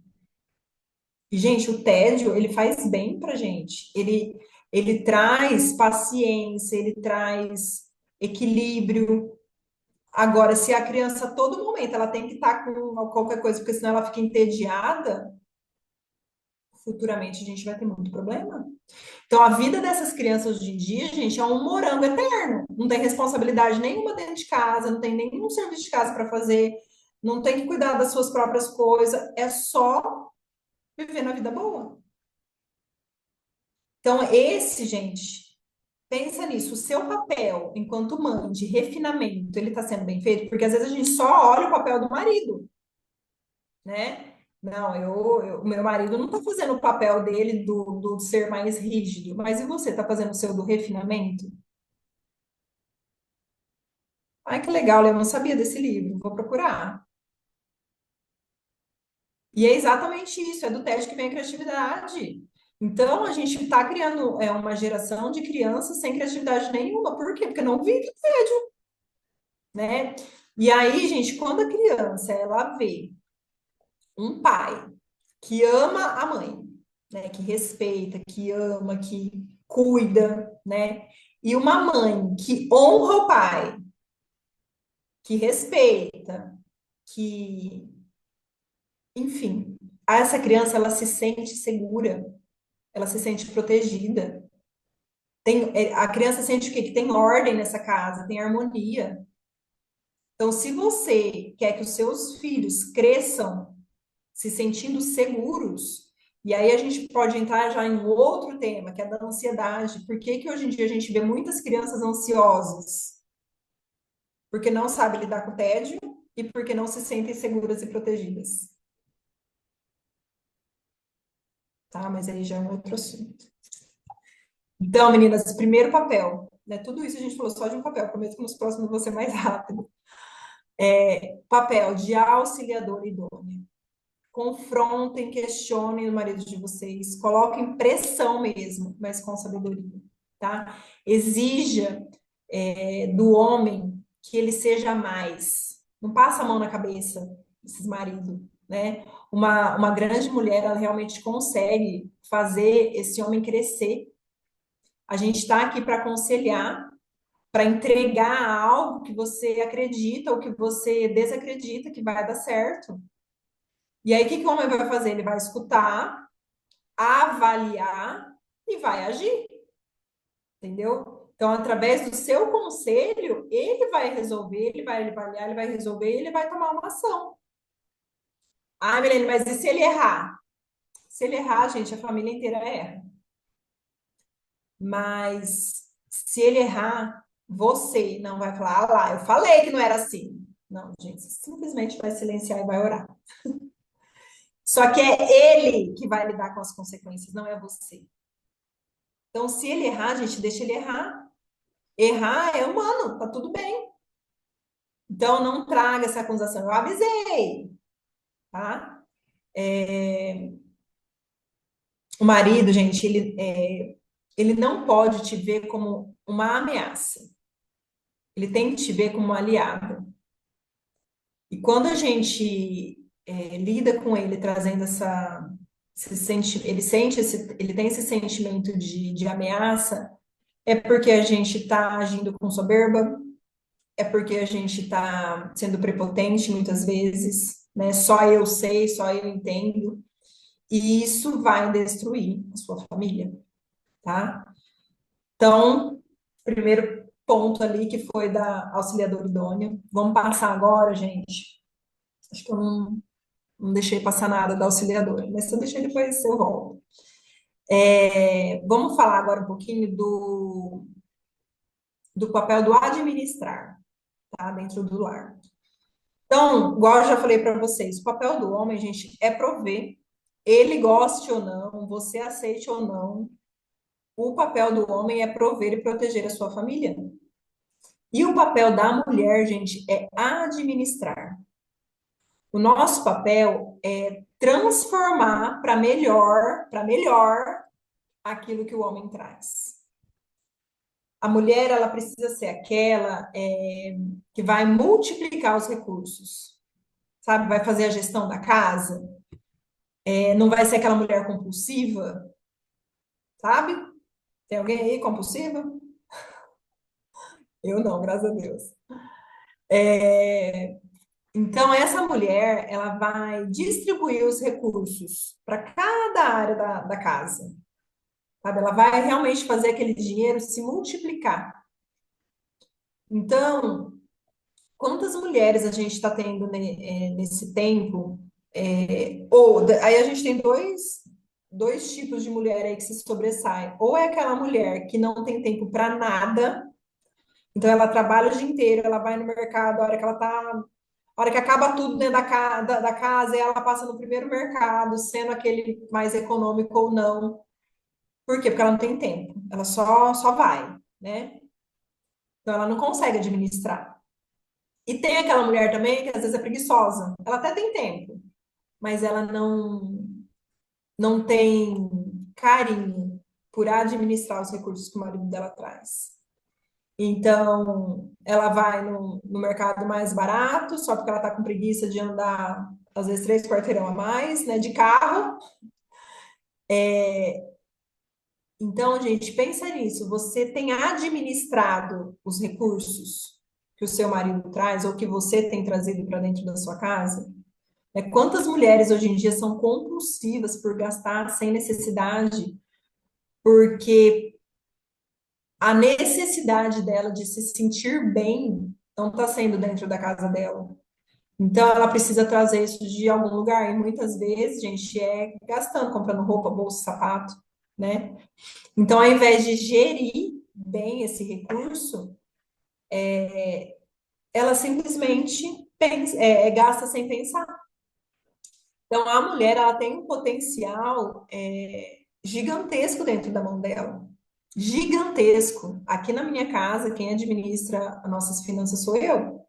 Speaker 1: E, gente, o tédio, ele faz bem pra gente. Ele traz paciência, ele traz equilíbrio. Agora, se a criança, a todo momento, ela tem que estar com qualquer coisa, porque senão ela fica entediada, futuramente a gente vai ter muito problema. Então, a vida dessas crianças hoje em dia, gente, é um morango eterno. Não tem responsabilidade nenhuma dentro de casa, não tem nenhum serviço de casa para fazer, não tem que cuidar das suas próprias coisas, é só viver na vida boa. Então, esse, gente, pensa nisso, o seu papel enquanto mãe de refinamento, ele está sendo bem feito? Porque às vezes a gente só olha o papel do marido, né? Não, o meu marido não está fazendo o papel dele do ser mais rígido, mas e você está fazendo o seu do refinamento? Ai, que legal, eu não sabia desse livro, vou procurar. E é exatamente isso, é do teste que vem a criatividade. Então, a gente está criando uma geração de crianças sem criatividade nenhuma. Por quê? Porque não vive, né? E aí, gente, quando a criança ela vê um pai que ama a mãe, né? Que respeita, que ama, que cuida, né? E uma mãe que honra o pai, que respeita, que enfim, essa criança ela se sente segura, ela se sente protegida. A criança sente o quê? Que tem ordem nessa casa, tem harmonia. Então, se você quer que os seus filhos cresçam se sentindo seguros, e aí a gente pode entrar já em um outro tema, que é da ansiedade. Por que que hoje em dia a gente vê muitas crianças ansiosas? Porque não sabem lidar com o tédio e porque não se sentem seguras e protegidas. Tá? Mas aí já é um outro assunto. Então, meninas, primeiro papel, né? Tudo isso a gente falou só de um papel, prometo que nos próximos eu vou ser mais rápido. Papel de auxiliador idôneo. Confrontem, questionem o marido de vocês, coloquem pressão mesmo, mas com sabedoria, tá? Exija do homem que ele seja mais. Não passa a mão na cabeça desses maridos, né? Uma grande mulher, ela realmente consegue fazer esse homem crescer. A gente está aqui para aconselhar, para entregar algo que você acredita ou que você desacredita que vai dar certo. E aí, o que que o homem vai fazer? Ele vai escutar, avaliar e vai agir, entendeu? Então, através do seu conselho, ele vai resolver, ele vai avaliar, ele vai resolver e ele vai tomar uma ação. Ah, Milene, mas e se ele errar? Se ele errar, gente, a família inteira erra. Mas se ele errar, você não vai falar, ah lá, eu falei que não era assim. Não, gente, você simplesmente vai silenciar e vai orar. Só que é ele que vai lidar com as consequências, não é você. Então, se ele errar, gente, deixa ele errar. Errar é humano, tá tudo bem. Então, não traga essa acusação. Eu avisei. tá? O marido, gente, ele não pode te ver como uma ameaça. Ele tem que te ver como um aliado. E quando a gente lida com ele trazendo ele tem esse sentimento de ameaça, é porque a gente está agindo com soberba, é porque a gente está sendo prepotente muitas vezes, né? Só eu sei, só eu entendo. E isso vai destruir a sua família, tá? Então, primeiro ponto ali que foi da auxiliadora idônea. Vamos passar agora, gente. Acho que eu não deixei passar nada da auxiliadora, mas se eu deixei depois eu volto. Vamos falar agora um pouquinho do papel do administrar, tá? Dentro do lar. Então, igual eu já falei para vocês, o papel do homem, gente, é prover. Ele goste ou não, você aceite ou não, o papel do homem é prover e proteger a sua família. E o papel da mulher, gente, é administrar. O nosso papel é transformar para melhor aquilo que o homem traz. A mulher, ela precisa ser aquela que vai multiplicar os recursos, sabe? Vai fazer a gestão da casa, não vai ser aquela mulher compulsiva, sabe? Tem alguém aí compulsiva? Eu não, graças a Deus. Então, essa mulher, ela vai distribuir os recursos para cada área da casa, sabe? Ela vai realmente fazer aquele dinheiro se multiplicar. Então, quantas mulheres a gente está tendo nesse tempo? Aí a gente tem dois tipos de mulher aí que se sobressaem. Ou é aquela mulher que não tem tempo para nada, então ela trabalha o dia inteiro, ela vai no mercado, a hora que acaba tudo dentro da casa, ela passa no primeiro mercado, sendo aquele mais econômico ou não. Por quê? Porque ela não tem tempo, ela só vai, né? Então ela não consegue administrar. E tem aquela mulher também que às vezes é preguiçosa. Ela até tem tempo, mas ela não tem carinho por administrar os recursos que o marido dela traz. Então, ela vai no mercado mais barato, só porque ela está com preguiça de andar, às vezes, 3 quarteirão a mais, né, de carro. Então, gente, pensa nisso. Você tem administrado os recursos que o seu marido traz ou que você tem trazido para dentro da sua casa? Quantas mulheres hoje em dia são compulsivas por gastar sem necessidade, porque a necessidade dela de se sentir bem não está sendo dentro da casa dela. Então, ela precisa trazer isso de algum lugar. E muitas vezes, gente, é gastando, comprando roupa, bolsa, sapato, né? Então, ao invés de gerir bem esse recurso, ela simplesmente gasta sem pensar. Então, a mulher, ela tem um potencial gigantesco dentro da mão dela. Gigantesco. Aqui na minha casa, quem administra as nossas finanças sou eu.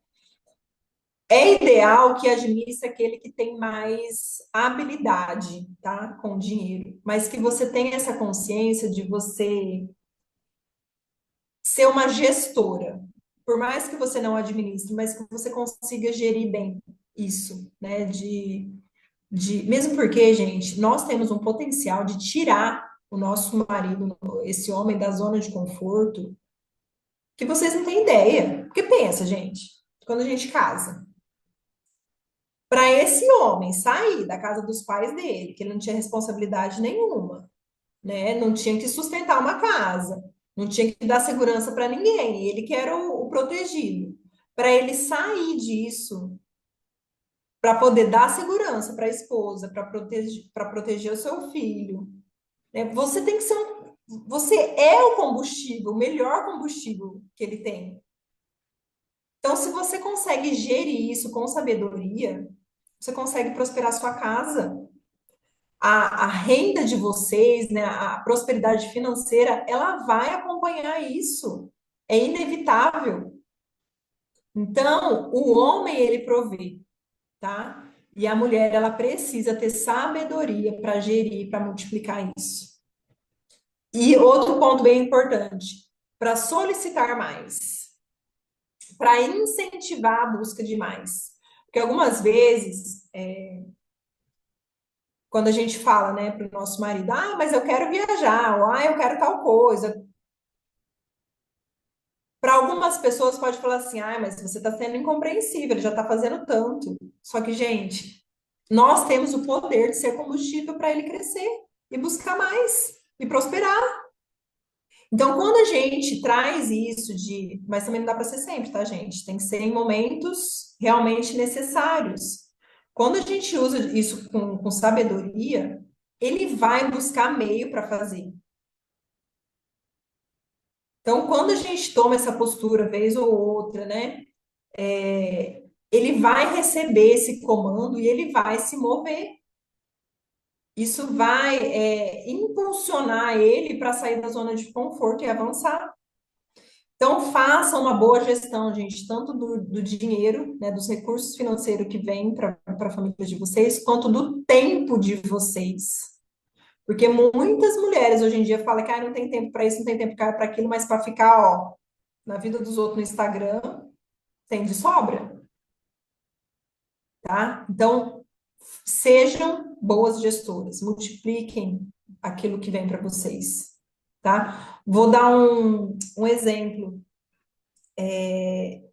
Speaker 1: É ideal que administre aquele que tem mais habilidade, tá? Com o dinheiro. Mas que você tenha essa consciência de você ser uma gestora. Por mais que você não administre, mas que você consiga gerir bem isso, né? Mesmo porque, gente, nós temos um potencial de tirar o nosso marido, esse homem, da zona de conforto, que vocês não têm ideia. Porque pensa, gente, quando a gente casa, para esse homem sair da casa dos pais dele, que ele não tinha responsabilidade nenhuma, né? Não tinha que sustentar uma casa, não tinha que dar segurança para ninguém, ele que era o protegido. Para ele sair disso, para poder dar segurança para a esposa, para proteger o seu filho, né? Você tem que ser você é o combustível, o melhor combustível que ele tem. Então, se você consegue gerir isso com sabedoria, você consegue prosperar sua casa. A renda de vocês, né, a prosperidade financeira, ela vai acompanhar isso. É inevitável. Então, o homem, ele provê, tá? E a mulher, ela precisa ter sabedoria para gerir, para multiplicar isso. E outro ponto bem importante, para solicitar mais, para incentivar a busca de mais. Porque algumas vezes, quando a gente fala, né, para o nosso marido, ah, mas eu quero viajar, ou ah, eu quero tal coisa. Para algumas pessoas pode falar assim, ah, mas você está sendo incompreensível, ele já está fazendo tanto. Só que, gente, nós temos o poder de ser combustível para ele crescer e buscar mais e prosperar. Então, quando a gente traz isso de, mas também não dá para ser sempre, tá, gente? Tem que ser em momentos realmente necessários. Quando a gente usa isso com sabedoria, ele vai buscar meio para fazer. Então, quando a gente toma essa postura, vez ou outra, né? Ele vai receber esse comando e ele vai se mover. Isso vai, impulsionar ele para sair da zona de conforto e avançar. Então, faça uma boa gestão, gente, tanto do dinheiro, né, dos recursos financeiros que vêm para a família de vocês, quanto do tempo de vocês. Porque muitas mulheres hoje em dia falam que ah, não tem tempo para isso, não tem tempo para aquilo, mas para ficar, ó, na vida dos outros no Instagram, tem de sobra, tá? Então, sejam boas gestoras, multipliquem aquilo que vem para vocês, tá? Vou dar um exemplo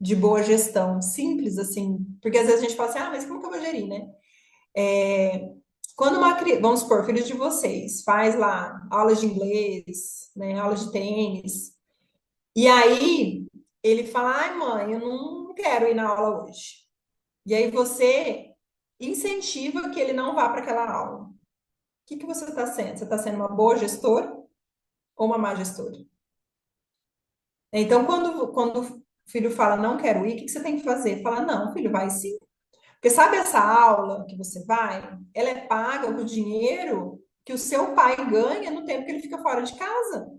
Speaker 1: de boa gestão, simples assim, porque às vezes a gente fala assim, ah, mas como que eu vou gerir, né? Quando uma criança, vamos supor, filho de vocês, faz lá aulas de inglês, né, aulas de tênis, e aí ele fala, ai mãe, eu não quero ir na aula hoje. E aí você incentiva que ele não vá para aquela aula. O que que você está sendo? Você está sendo uma boa gestora ou uma má gestora? Então, quando o filho fala, não quero ir, o que que você tem que fazer? Fala, não, filho, vai sim. Porque sabe essa aula que você vai? Ela é paga com o dinheiro que o seu pai ganha no tempo que ele fica fora de casa.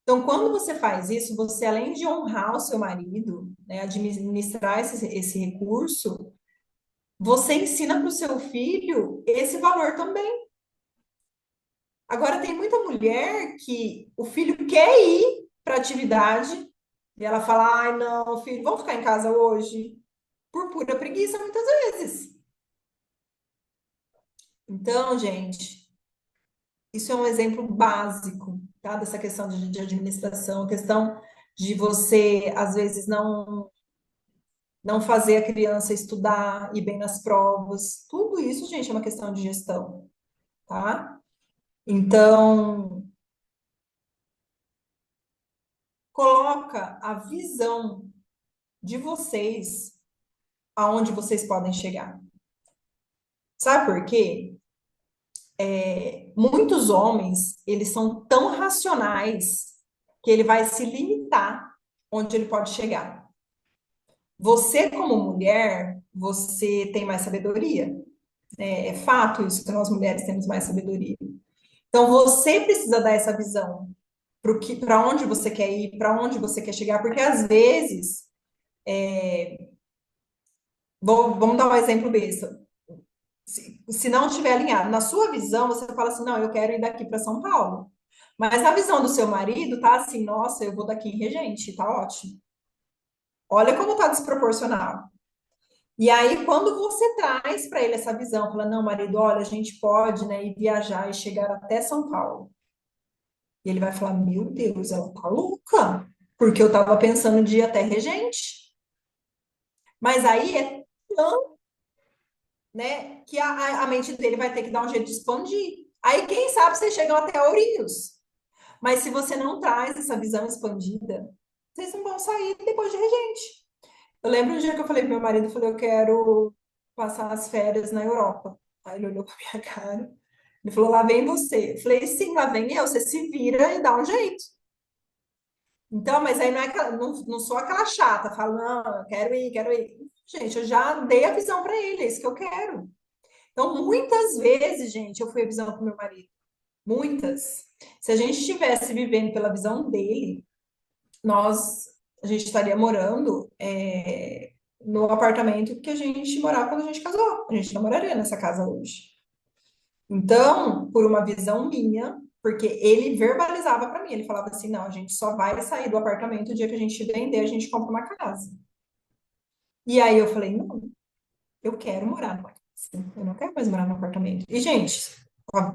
Speaker 1: Então, quando você faz isso, você, além de honrar o seu marido, né, administrar esse recurso, você ensina para o seu filho esse valor também. Agora, tem muita mulher que o filho quer ir para a atividade e ela fala: ai, não, filho, vamos ficar em casa hoje. Por pura preguiça, muitas vezes. Então, gente, isso é um exemplo básico, tá? Dessa questão de administração, a questão de você, às vezes, não fazer a criança estudar, ir bem nas provas. Tudo isso, gente, é uma questão de gestão, tá? Então, coloca a visão de vocês aonde vocês podem chegar. Sabe por quê? Muitos homens, eles são tão racionais que ele vai se limitar onde ele pode chegar. Você, como mulher, você tem mais sabedoria. É fato isso, que nós mulheres temos mais sabedoria. Então, você precisa dar essa visão para onde você quer ir, para onde você quer chegar, porque às vezes, vamos dar um exemplo besta. Se não estiver alinhado na sua visão, você fala assim: não, eu quero ir daqui para São Paulo. Mas na visão do seu marido, tá assim: nossa, eu vou daqui em Regente, tá ótimo. Olha como tá desproporcional. E aí, quando você traz para ele essa visão, fala: não, marido, olha, a gente pode, né, ir viajar e chegar até São Paulo. E ele vai falar: meu Deus, ela tá louca, porque eu tava pensando de ir até Regente. Mas aí é tão, né, que a mente dele vai ter que dar um jeito de expandir. Aí, quem sabe, vocês chegam até Ourinhos. Mas se você não traz essa visão expandida, vocês não vão sair depois de Regente. Eu lembro um dia que eu falei pro meu marido, eu falei, eu quero passar as férias na Europa. Aí ele olhou pra minha cara, ele falou, lá vem você. Eu falei, sim, lá vem eu, você se vira e dá um jeito. Então, mas aí não, não sou aquela chata, falo, não, eu quero ir, quero ir. Gente, eu já dei a visão para ele, é isso que eu quero. Então, muitas vezes, gente, eu fui a visão pro meu marido. Muitas. Se a gente estivesse vivendo pela visão dele, a gente estaria morando, no apartamento que a gente morava quando a gente casou. A gente não moraria nessa casa hoje. Então, por uma visão minha, porque ele verbalizava para mim, ele falava assim: não, a gente só vai sair do apartamento o dia que a gente vender, a gente compra uma casa. E aí eu falei: não, eu quero morar numa casa. Eu não quero mais morar num apartamento. E, gente,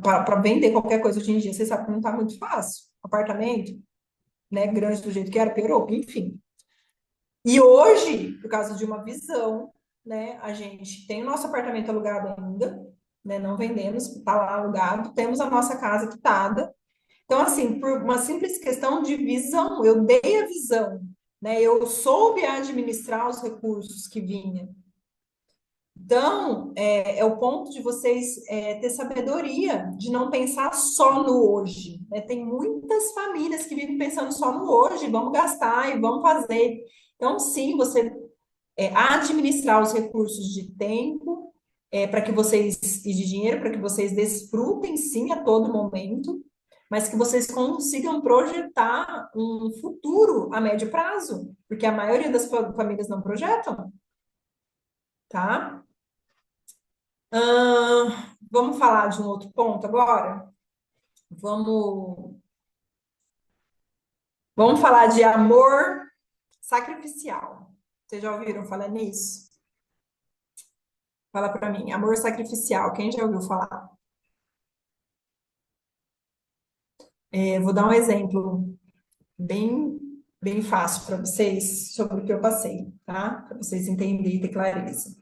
Speaker 1: para vender qualquer coisa hoje em dia, você sabe que não tá muito fácil. Apartamento, né, grande do jeito que era, piorou, enfim. E hoje, por causa de uma visão, né, a gente tem o nosso apartamento alugado ainda, né, não vendemos, está lá alugado, temos a nossa casa quitada. Então, assim, por uma simples questão de visão, eu dei a visão, né, eu soube administrar os recursos que vinha. Então, é o ponto de vocês ter sabedoria, de não pensar só no hoje, né? Tem muitas famílias que vivem pensando só no hoje, vamos gastar e vamos fazer. Então, sim, você administrar os recursos de tempo, para que vocês, e de dinheiro, para que vocês desfrutem sim a todo momento, mas que vocês consigam projetar um futuro a médio prazo, porque a maioria das famílias não projetam, tá? Vamos falar de um outro ponto agora? Vamos, vamos falar de amor sacrificial. Vocês já ouviram falar nisso? Fala para mim, amor sacrificial, quem já ouviu falar? Vou dar um exemplo bem, bem fácil para vocês sobre o que eu passei, tá? Para vocês entenderem e ter clareza.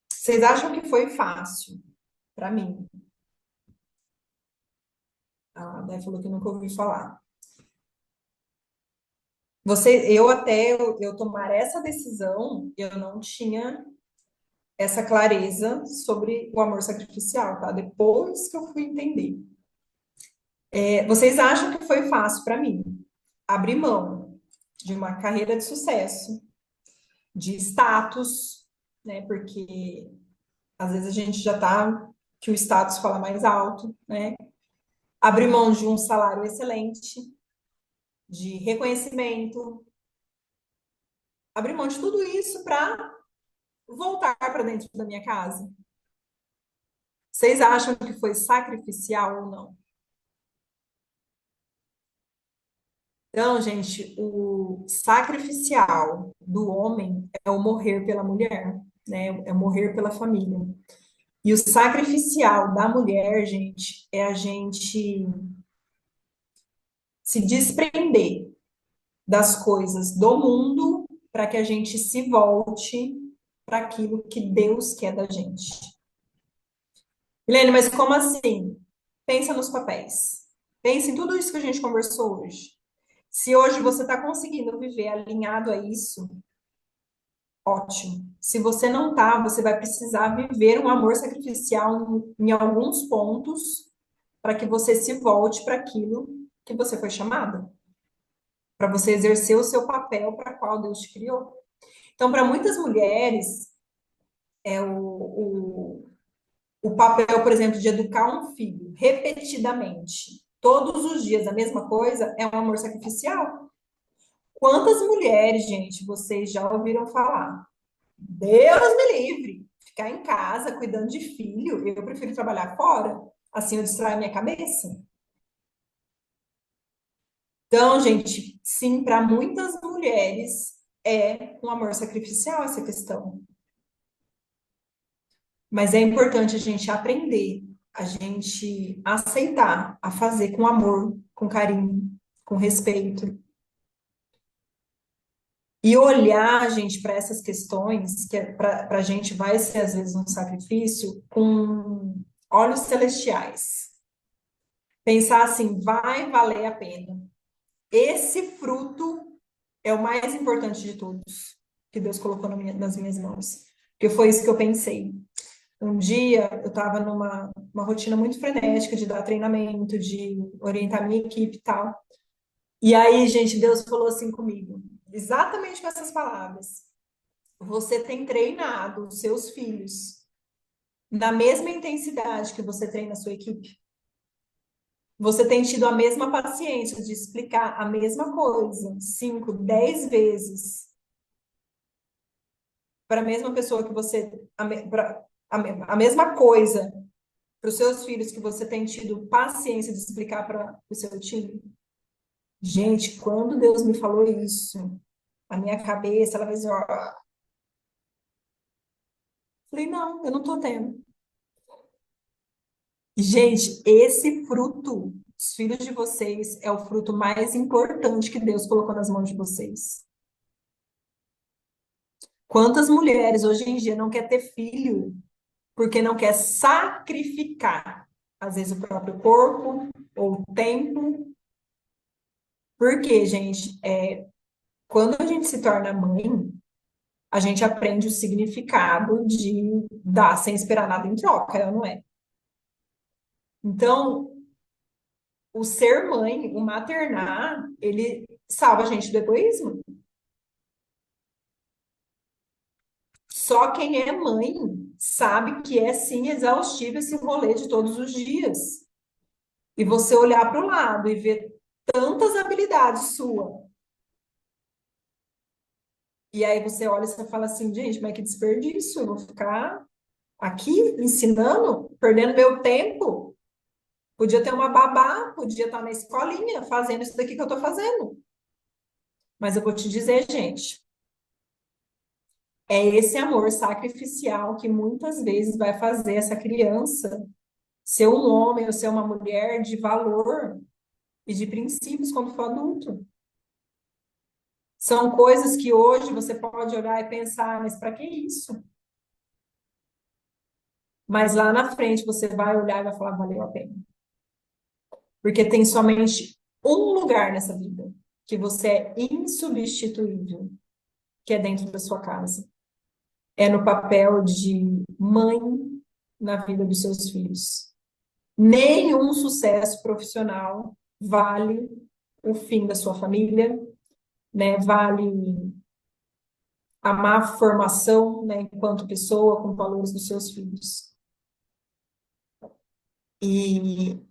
Speaker 1: Vocês acham que foi fácil para mim? A Dé falou que nunca ouviu falar. Eu tomar essa decisão, eu não tinha essa clareza sobre o amor sacrificial, tá? Depois que eu fui entender. Vocês acham que foi fácil para mim abrir mão de uma carreira de sucesso, de status, né? Porque às vezes a gente já tá que o status fala mais alto, né? Abrir mão de um salário excelente, de reconhecimento, abrir mão de tudo isso para voltar para dentro da minha casa. Vocês acham que foi sacrificial ou não? Então, gente, o sacrificial do homem é o morrer pela mulher, né? É o morrer pela família. E o sacrificial da mulher, gente, é a gente se desprender das coisas do mundo para que a gente se volte para aquilo que Deus quer da gente. Helene, mas como assim? Pensa nos papéis. Pensa em tudo isso que a gente conversou hoje. Se hoje você está conseguindo viver alinhado a isso, ótimo. Se você não tá, você vai precisar viver um amor sacrificial em alguns pontos para que você se volte para aquilo que você foi chamada, para você exercer o seu papel para qual Deus te criou. Então, para muitas mulheres, é o papel, por exemplo, de educar um filho repetidamente, todos os dias a mesma coisa, é um amor sacrificial. Quantas mulheres, gente, vocês já ouviram falar? Deus me livre. Ficar em casa cuidando de filho, eu prefiro trabalhar fora. Assim eu distraio minha cabeça. Então, gente, sim, para muitas mulheres é um amor sacrificial essa questão. Mas é importante a gente aprender, a gente aceitar, a fazer com amor, com carinho, com respeito. E olhar, gente, para essas questões, que para a gente vai ser às vezes um sacrifício, com olhos celestiais. Pensar assim, vai valer a pena. Esse fruto é o mais importante de todos que Deus colocou nas minhas mãos. Porque foi isso que eu pensei. Um dia eu estava numa uma rotina muito frenética de dar treinamento, de orientar minha equipe e tal. E aí, gente, Deus falou assim comigo, exatamente com essas palavras. Você tem treinado os seus filhos na mesma intensidade que você treina a sua equipe? Você tem tido a mesma paciência de explicar a mesma coisa 5, 10 vezes para a mesma pessoa que você, a mesma coisa para os seus filhos que você tem tido paciência de explicar para o seu time? Gente, quando Deus me falou isso, a minha cabeça, ela fez, ó, falei, não, eu não tô tendo. Gente, esse fruto, os filhos de vocês, é o fruto mais importante que Deus colocou nas mãos de vocês. Quantas mulheres hoje em dia não quer ter filho porque não quer sacrificar, às vezes, o próprio corpo ou o tempo? Porque, gente, quando a gente se torna mãe, a gente aprende o significado de dar sem esperar nada em troca, não é? Então, o ser mãe, o maternar, ele salva a gente do egoísmo. Só quem é mãe sabe que é sim exaustivo esse rolê de todos os dias. E você olhar para o lado e ver tantas habilidades suas. E aí você olha e você fala assim, gente, mas que desperdício, eu vou ficar aqui ensinando, perdendo meu tempo. Podia ter uma babá, podia estar na escolinha fazendo isso daqui que eu estou fazendo. Mas eu vou te dizer, gente, é esse amor sacrificial que muitas vezes vai fazer essa criança ser um homem ou ser uma mulher de valor e de princípios quando for adulto. São coisas que hoje você pode olhar e pensar, mas para que isso? Mas lá na frente você vai olhar e vai falar, valeu a pena. Porque tem somente um lugar nessa vida que você é insubstituível, que é dentro da sua casa. É no papel de mãe na vida dos seus filhos. Nenhum sucesso profissional vale o fim da sua família, né? Vale a má formação, né, enquanto pessoa, com valores dos seus filhos. E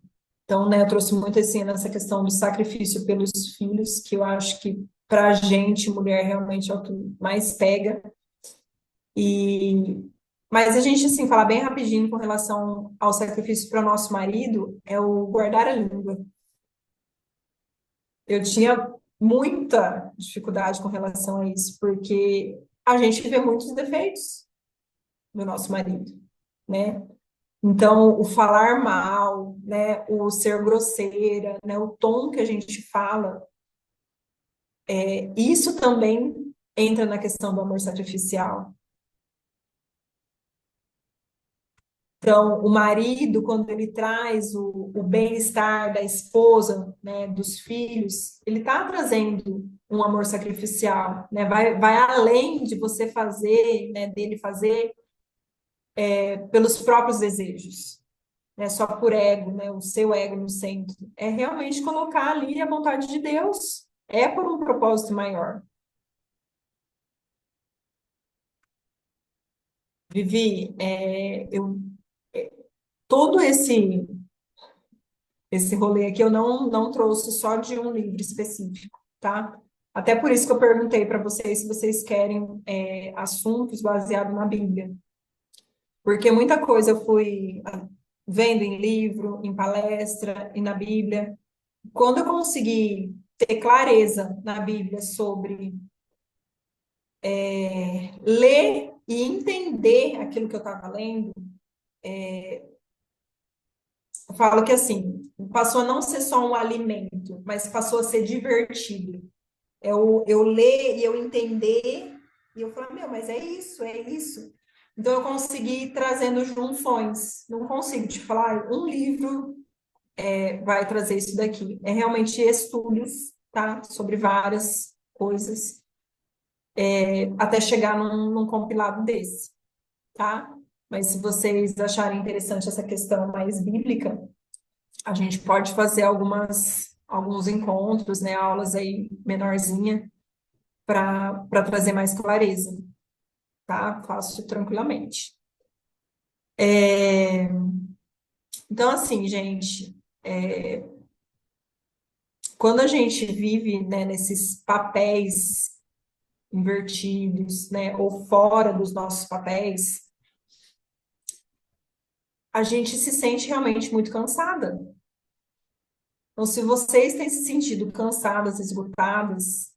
Speaker 1: então, né, eu trouxe muito assim nessa questão do sacrifício pelos filhos, que eu acho que para a gente, mulher, realmente é o que mais pega. E mas a gente assim falar bem rapidinho com relação ao sacrifício para o nosso marido é o guardar a língua. Eu tinha muita dificuldade com relação a isso, porque a gente vê muitos defeitos no nosso marido, né? Então, o falar mal, né, o ser grosseira, né, o tom que a gente fala, isso também entra na questão do amor sacrificial. Então, o marido, quando ele traz o bem-estar da esposa, né, dos filhos, ele está trazendo um amor sacrificial, né? Vai além de você fazer, né, dele fazer pelos próprios desejos, né, só por ego, né, o seu ego no centro. É realmente colocar ali a vontade de Deus. É por um propósito maior. Vivi, todo esse rolê aqui eu não trouxe só de um livro específico, tá? Até por isso que eu perguntei para vocês se vocês querem assuntos baseados na Bíblia. Porque muita coisa eu fui vendo em livro, em palestra e na Bíblia. Quando eu consegui ter clareza na Bíblia sobre ler e entender aquilo que eu estava lendo, eu falo que assim, passou a não ser só um alimento, mas passou a ser divertido. Eu ler e eu entender, e eu falo, meu, mas é isso, é isso. Então eu consegui ir trazendo junções. Não consigo te falar, um livro vai trazer isso daqui. É realmente estudos, tá? Sobre várias coisas, até chegar num compilado desse, tá? Mas se vocês acharem interessante essa questão mais bíblica, a gente pode fazer alguns encontros, né? Aulas aí menorzinha para trazer mais clareza, tá? Faço tranquilamente. Então, assim, gente, quando a gente vive, né, nesses papéis invertidos, né, ou fora dos nossos papéis, a gente se sente realmente muito cansada. Então, se vocês têm se sentido cansadas, esgotadas,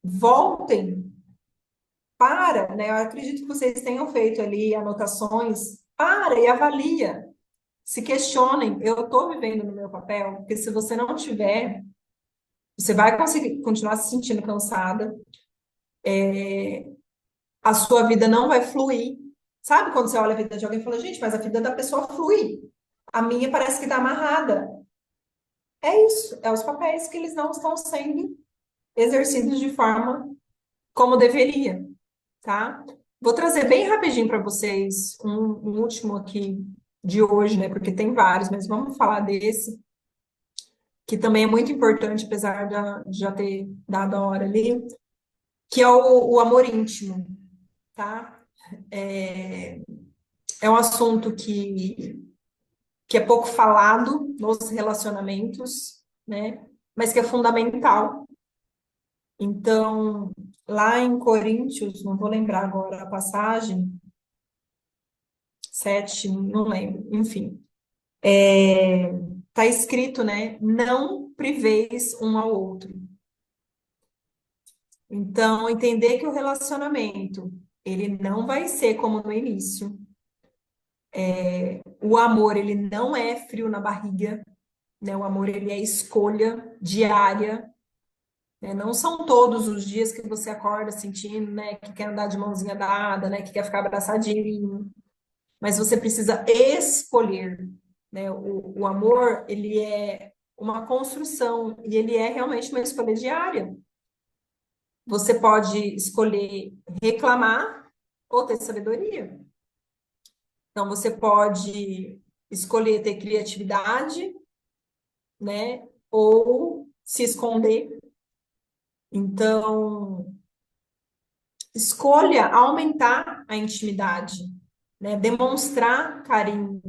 Speaker 1: voltem para, né? Eu acredito que vocês tenham feito ali anotações, para e avalia. Se questionem, eu estou vivendo no meu papel? Porque se você não tiver, você vai conseguir continuar se sentindo cansada, a sua vida não vai fluir. Sabe quando você olha a vida de alguém e fala, gente, mas a vida da pessoa flui. A minha parece que está amarrada. É isso, é os papéis que eles não estão sendo exercidos de forma como deveria, tá? Vou trazer bem rapidinho para vocês um último aqui de hoje, né? Porque tem vários, mas vamos falar desse, que também é muito importante, apesar de já ter dado a hora ali, que é o amor íntimo, tá? É, é um assunto que é pouco falado nos relacionamentos, né? Mas que é fundamental. Então, lá em Coríntios, não vou lembrar agora a passagem, 7, não lembro, enfim. Tá escrito, né? Não priveis um ao outro. Então, entender que o relacionamento, ele não vai ser como no início. O amor, ele não é frio na barriga, né? O amor, ele é escolha diária, né? Não são todos os dias que você acorda sentindo, né, que quer andar de mãozinha dada, né, que quer ficar abraçadinho, mas você precisa escolher, né? O amor, ele é uma construção e ele é realmente uma escolha diária. Você pode escolher reclamar ou ter sabedoria. Então, você pode escolher ter criatividade, né? Ou se esconder. Então, escolha aumentar a intimidade, né? Demonstrar carinho.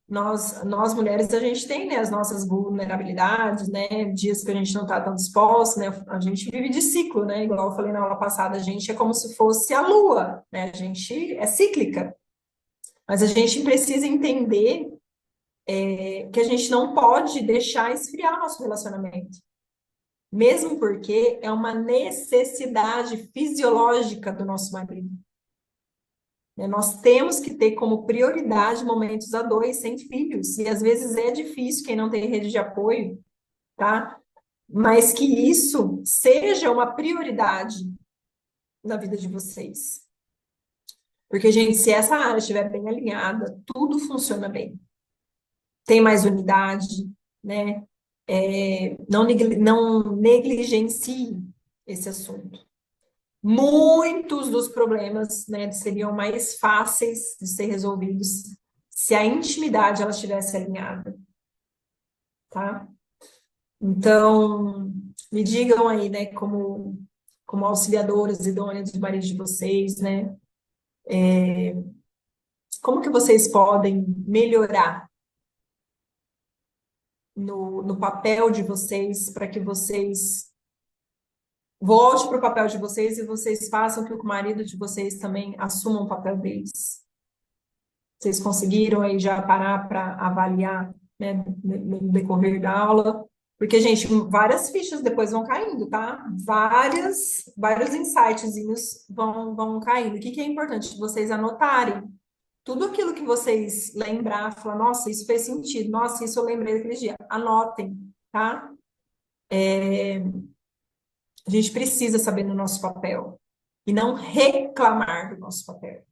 Speaker 1: Nós mulheres, a gente tem, né, as nossas vulnerabilidades, né, dias que a gente não está tão disposta, né, a gente vive de ciclo, né, igual eu falei na aula passada, a gente é como se fosse a lua, né, a gente é cíclica, mas a gente precisa entender que a gente não pode deixar esfriar nosso relacionamento, mesmo porque é uma necessidade fisiológica do nosso marido. Né? Nós temos que ter como prioridade momentos a dois, sem filhos. E às vezes é difícil quem não tem rede de apoio, tá? Mas que isso seja uma prioridade na vida de vocês. Porque, gente, se essa área estiver bem alinhada, tudo funciona bem. Tem mais unidade, né? Não negligencie esse assunto. Muitos dos problemas, né, seriam mais fáceis de ser resolvidos se a intimidade ela estivesse alinhada, tá? Então, me digam aí, né, como auxiliadoras idôneas dos maridos de vocês, né, como que vocês podem melhorar no papel de vocês para que vocês volte para o papel de vocês e vocês façam que o marido de vocês também assuma o papel deles. Vocês conseguiram aí já parar para avaliar, né, no decorrer da aula? Porque, gente, várias fichas depois vão caindo, tá? Vários insightzinhos vão caindo. O que que é importante? Vocês anotarem tudo aquilo que vocês lembrar, falar, nossa, isso fez sentido, nossa, isso eu lembrei daquele dia. Anotem, tá? A gente precisa saber no nosso papel e não reclamar do nosso papel.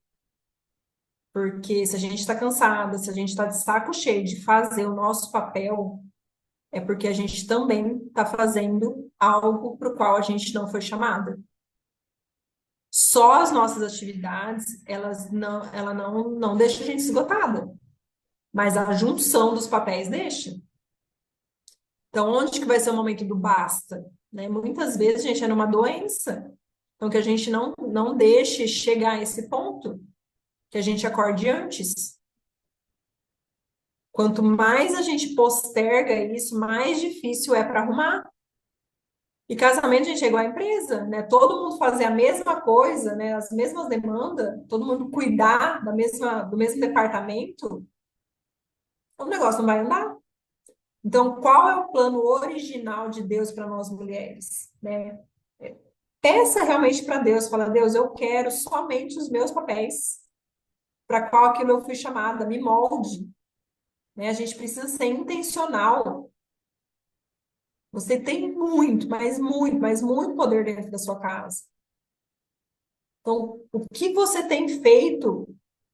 Speaker 1: Porque se a gente está cansada, se a gente está de saco cheio de fazer o nosso papel, é porque a gente também está fazendo algo para o qual a gente não foi chamada. Só as nossas atividades, ela não deixa a gente esgotada, mas a junção dos papéis deixa. Então, onde que vai ser o momento do basta? Né? Muitas vezes, gente, é numa doença. Então, que a gente não deixe chegar a esse ponto, que a gente acorde antes. Quanto mais a gente posterga isso, mais difícil é para arrumar. E casamento, gente, é igual a empresa, né? Todo mundo fazer a mesma coisa, né? As mesmas demandas, todo mundo cuidar do mesmo departamento, o negócio não vai andar. Então, qual é o plano original de Deus para nós mulheres, né? Peça realmente para Deus, fala, Deus, eu quero somente os meus papéis, para qual aquilo eu fui chamada, me molde, né? A gente precisa ser intencional. Você tem mas muito poder dentro da sua casa. Então, o que você tem feito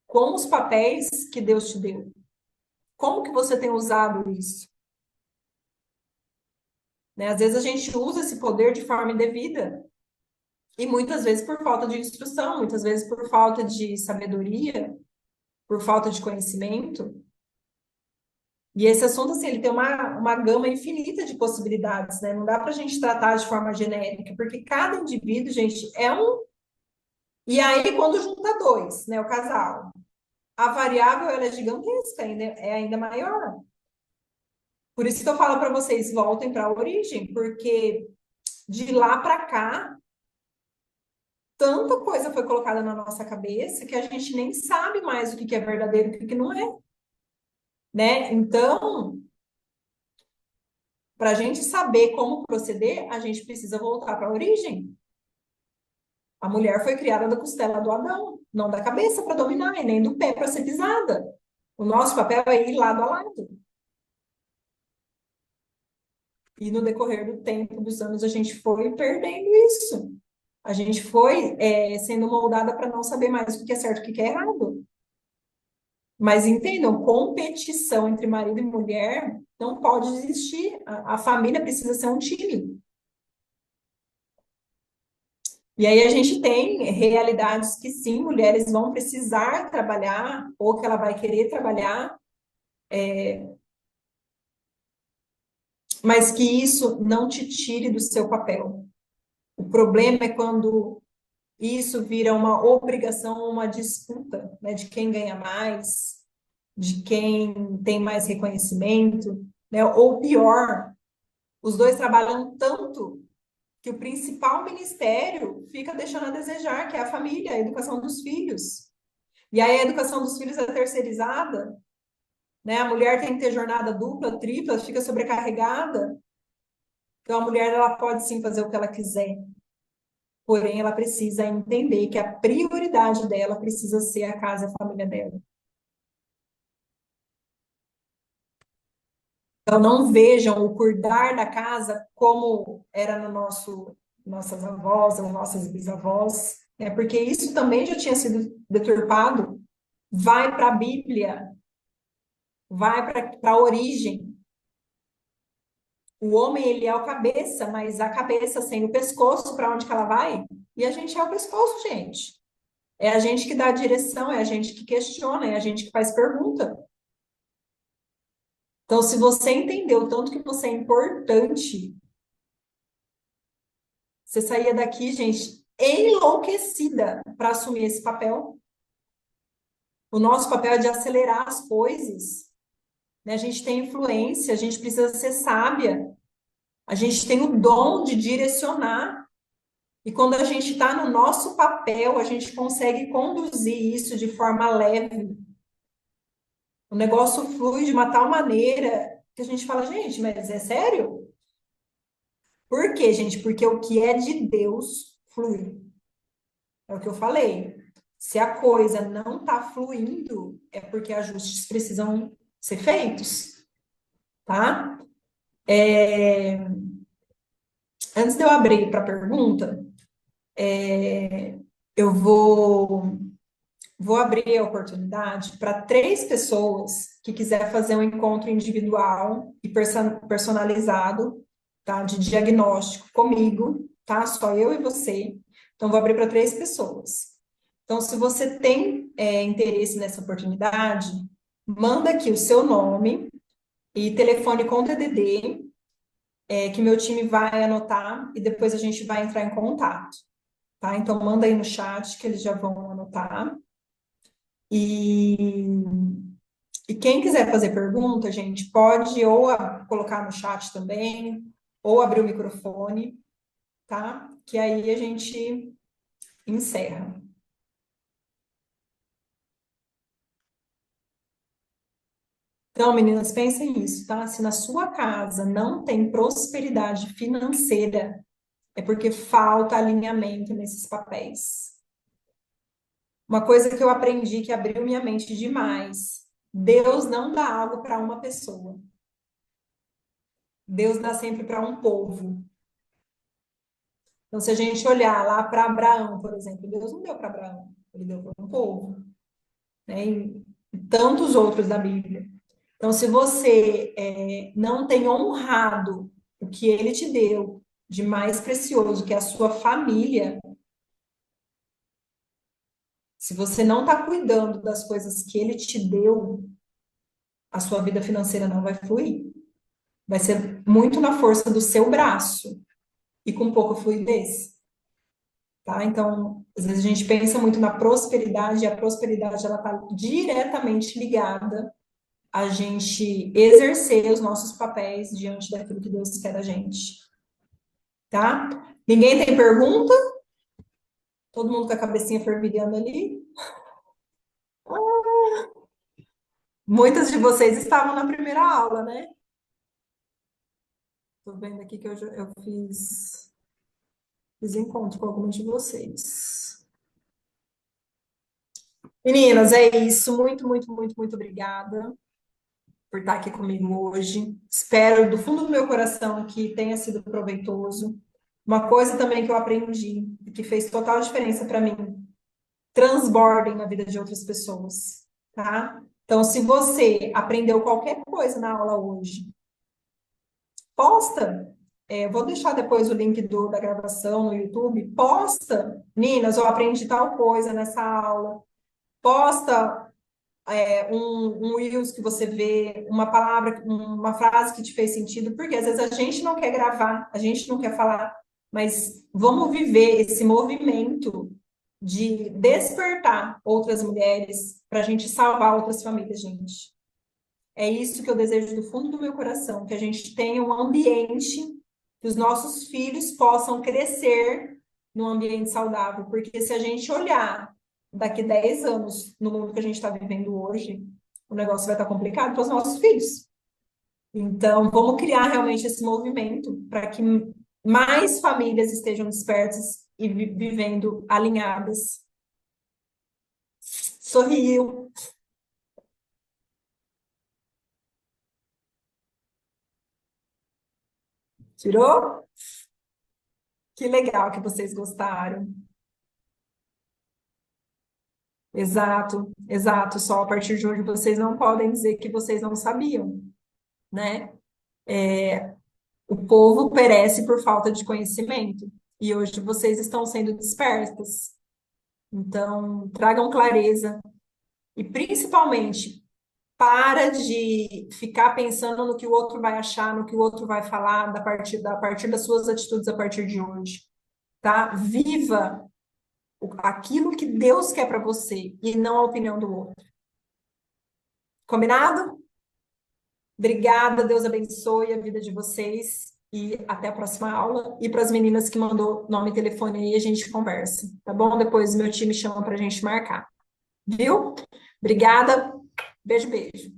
Speaker 1: com os papéis que Deus te deu? Como que você tem usado isso? Né? Às vezes a gente usa esse poder de forma indevida. E muitas vezes por falta de instrução, muitas vezes por falta de sabedoria, por falta de conhecimento. E esse assunto, assim, ele tem uma gama infinita de possibilidades, né? Não dá para a gente tratar de forma genérica, porque cada indivíduo, gente, é um. E aí, quando junta dois, né, o casal, a variável ela é gigantesca, é ainda maior. Por isso que eu falo para vocês, voltem para a origem, porque de lá para cá, tanta coisa foi colocada na nossa cabeça que a gente nem sabe mais o que que é verdadeiro e o que que não é, né? Então, para a gente saber como proceder, a gente precisa voltar para a origem. A mulher foi criada da costela do Adão, não da cabeça para dominar e nem do pé para ser pisada. O nosso papel é ir lado a lado. E no decorrer do tempo, dos anos, a gente foi perdendo isso. A gente foi sendo moldada para não saber mais o que é certo e o que é errado. Mas entendam, competição entre marido e mulher não pode existir. A família precisa ser um time. E aí a gente tem realidades que sim, mulheres vão precisar trabalhar, ou que ela vai querer trabalhar, mas que isso não te tire do seu papel. O problema é quando isso vira uma obrigação, uma disputa, né, de quem ganha mais, de quem tem mais reconhecimento, né? Ou pior, os dois trabalham tanto que o principal ministério fica deixando a desejar, que é a família, a educação dos filhos. E aí a educação dos filhos é terceirizada, né? A mulher tem que ter jornada dupla, tripla, fica sobrecarregada. Então a mulher ela pode sim fazer o que ela quiser, porém ela precisa entender que a prioridade dela precisa ser a casa e a família dela. Então, não vejam o cuidar da casa como era no nossas avós ou nossas bisavós, né? Porque isso também já tinha sido deturpado. Vai para a Bíblia, vai para a origem. O homem, ele é o cabeça, mas a cabeça sem o pescoço, para onde que ela vai? E a gente é o pescoço, gente. É a gente que dá a direção, é a gente que questiona, é a gente que faz pergunta. Então, se você entendeu o tanto que você é importante, você saía daqui, gente, enlouquecida para assumir esse papel. O nosso papel é de acelerar as coisas, né? A gente tem influência, a gente precisa ser sábia, a gente tem o dom de direcionar. E quando a gente está no nosso papel, a gente consegue conduzir isso de forma leve. O negócio flui de uma tal maneira que a gente fala, gente, mas é sério? Por quê, gente? Porque o que é de Deus flui. É o que eu falei. Se a coisa não está fluindo, é porque ajustes precisam ser feitos, tá? Antes de eu abrir para a pergunta, eu vou abrir a oportunidade para 3 pessoas que quiser fazer um encontro individual e personalizado, tá? De diagnóstico comigo, tá? Só eu e você. Então, vou abrir para 3 pessoas. Então, se você tem interesse nessa oportunidade, manda aqui o seu nome e telefone com DDD, que meu time vai anotar e depois a gente vai entrar em contato, tá? Então, manda aí no chat que eles já vão anotar. E E quem quiser fazer pergunta, gente, pode ou colocar no chat também, ou abrir o microfone, tá? Que aí a gente encerra. Então, meninas, pensem nisso, tá? Se na sua casa não tem prosperidade financeira, é porque falta alinhamento nesses papéis. Uma coisa que eu aprendi que abriu minha mente demais: Deus não dá algo para uma pessoa. Deus dá sempre para um povo. Então, se a gente olhar lá para Abraão, por exemplo, Deus não deu para Abraão, ele deu para um povo, né? E tantos outros da Bíblia. Então, se você não tem honrado o que ele te deu de mais precioso, que é a sua família, se você não está cuidando das coisas que ele te deu, a sua vida financeira não vai fluir. Vai ser muito na força do seu braço e com pouca fluidez, tá? Então, às vezes a gente pensa muito na prosperidade e a prosperidade ela está diretamente ligada a gente exercer os nossos papéis diante daquilo que Deus quer da gente, tá? Ninguém tem pergunta? Todo mundo com a cabecinha fervilhando ali? Muitas de vocês estavam na primeira aula, né? Tô vendo aqui que eu fiz encontro com algumas de vocês. Meninas, é isso. Muito, muito, muito, muito obrigada por estar aqui comigo hoje. Espero do fundo do meu coração que tenha sido proveitoso. Uma coisa também que eu aprendi e que fez total diferença para mim: transbordem na vida de outras pessoas, tá? Então, se você aprendeu qualquer coisa na aula hoje, posta. Vou deixar depois o link da gravação no YouTube. Posta, meninas, eu aprendi tal coisa nessa aula. Posta um Reels que você vê, uma palavra, uma frase que te fez sentido, porque às vezes a gente não quer gravar, a gente não quer falar, mas vamos viver esse movimento de despertar outras mulheres para a gente salvar outras famílias, gente. É isso que eu desejo do fundo do meu coração, que a gente tenha um ambiente que os nossos filhos possam crescer num ambiente saudável, porque se a gente olhar daqui 10 anos no mundo que a gente está vivendo hoje, o negócio vai estar complicado para os nossos filhos. Então, vamos criar realmente esse movimento para que mais famílias estejam despertas e vivendo alinhadas. Sorriu. Tirou? Que legal que vocês gostaram. Exato, exato. Só a partir de hoje vocês não podem dizer que vocês não sabiam, né? O povo perece por falta de conhecimento e hoje vocês estão sendo despertas. Então, tragam clareza e principalmente para de ficar pensando no que o outro vai achar, no que o outro vai falar a partir das suas atitudes a partir de hoje, tá? Viva aquilo que Deus quer para você e não a opinião do outro. Combinado? Obrigada, Deus abençoe a vida de vocês e até a próxima aula. E para as meninas que mandou nome e telefone aí, a gente conversa, tá bom? Depois meu time chama para a gente marcar, viu? Obrigada, beijo, beijo.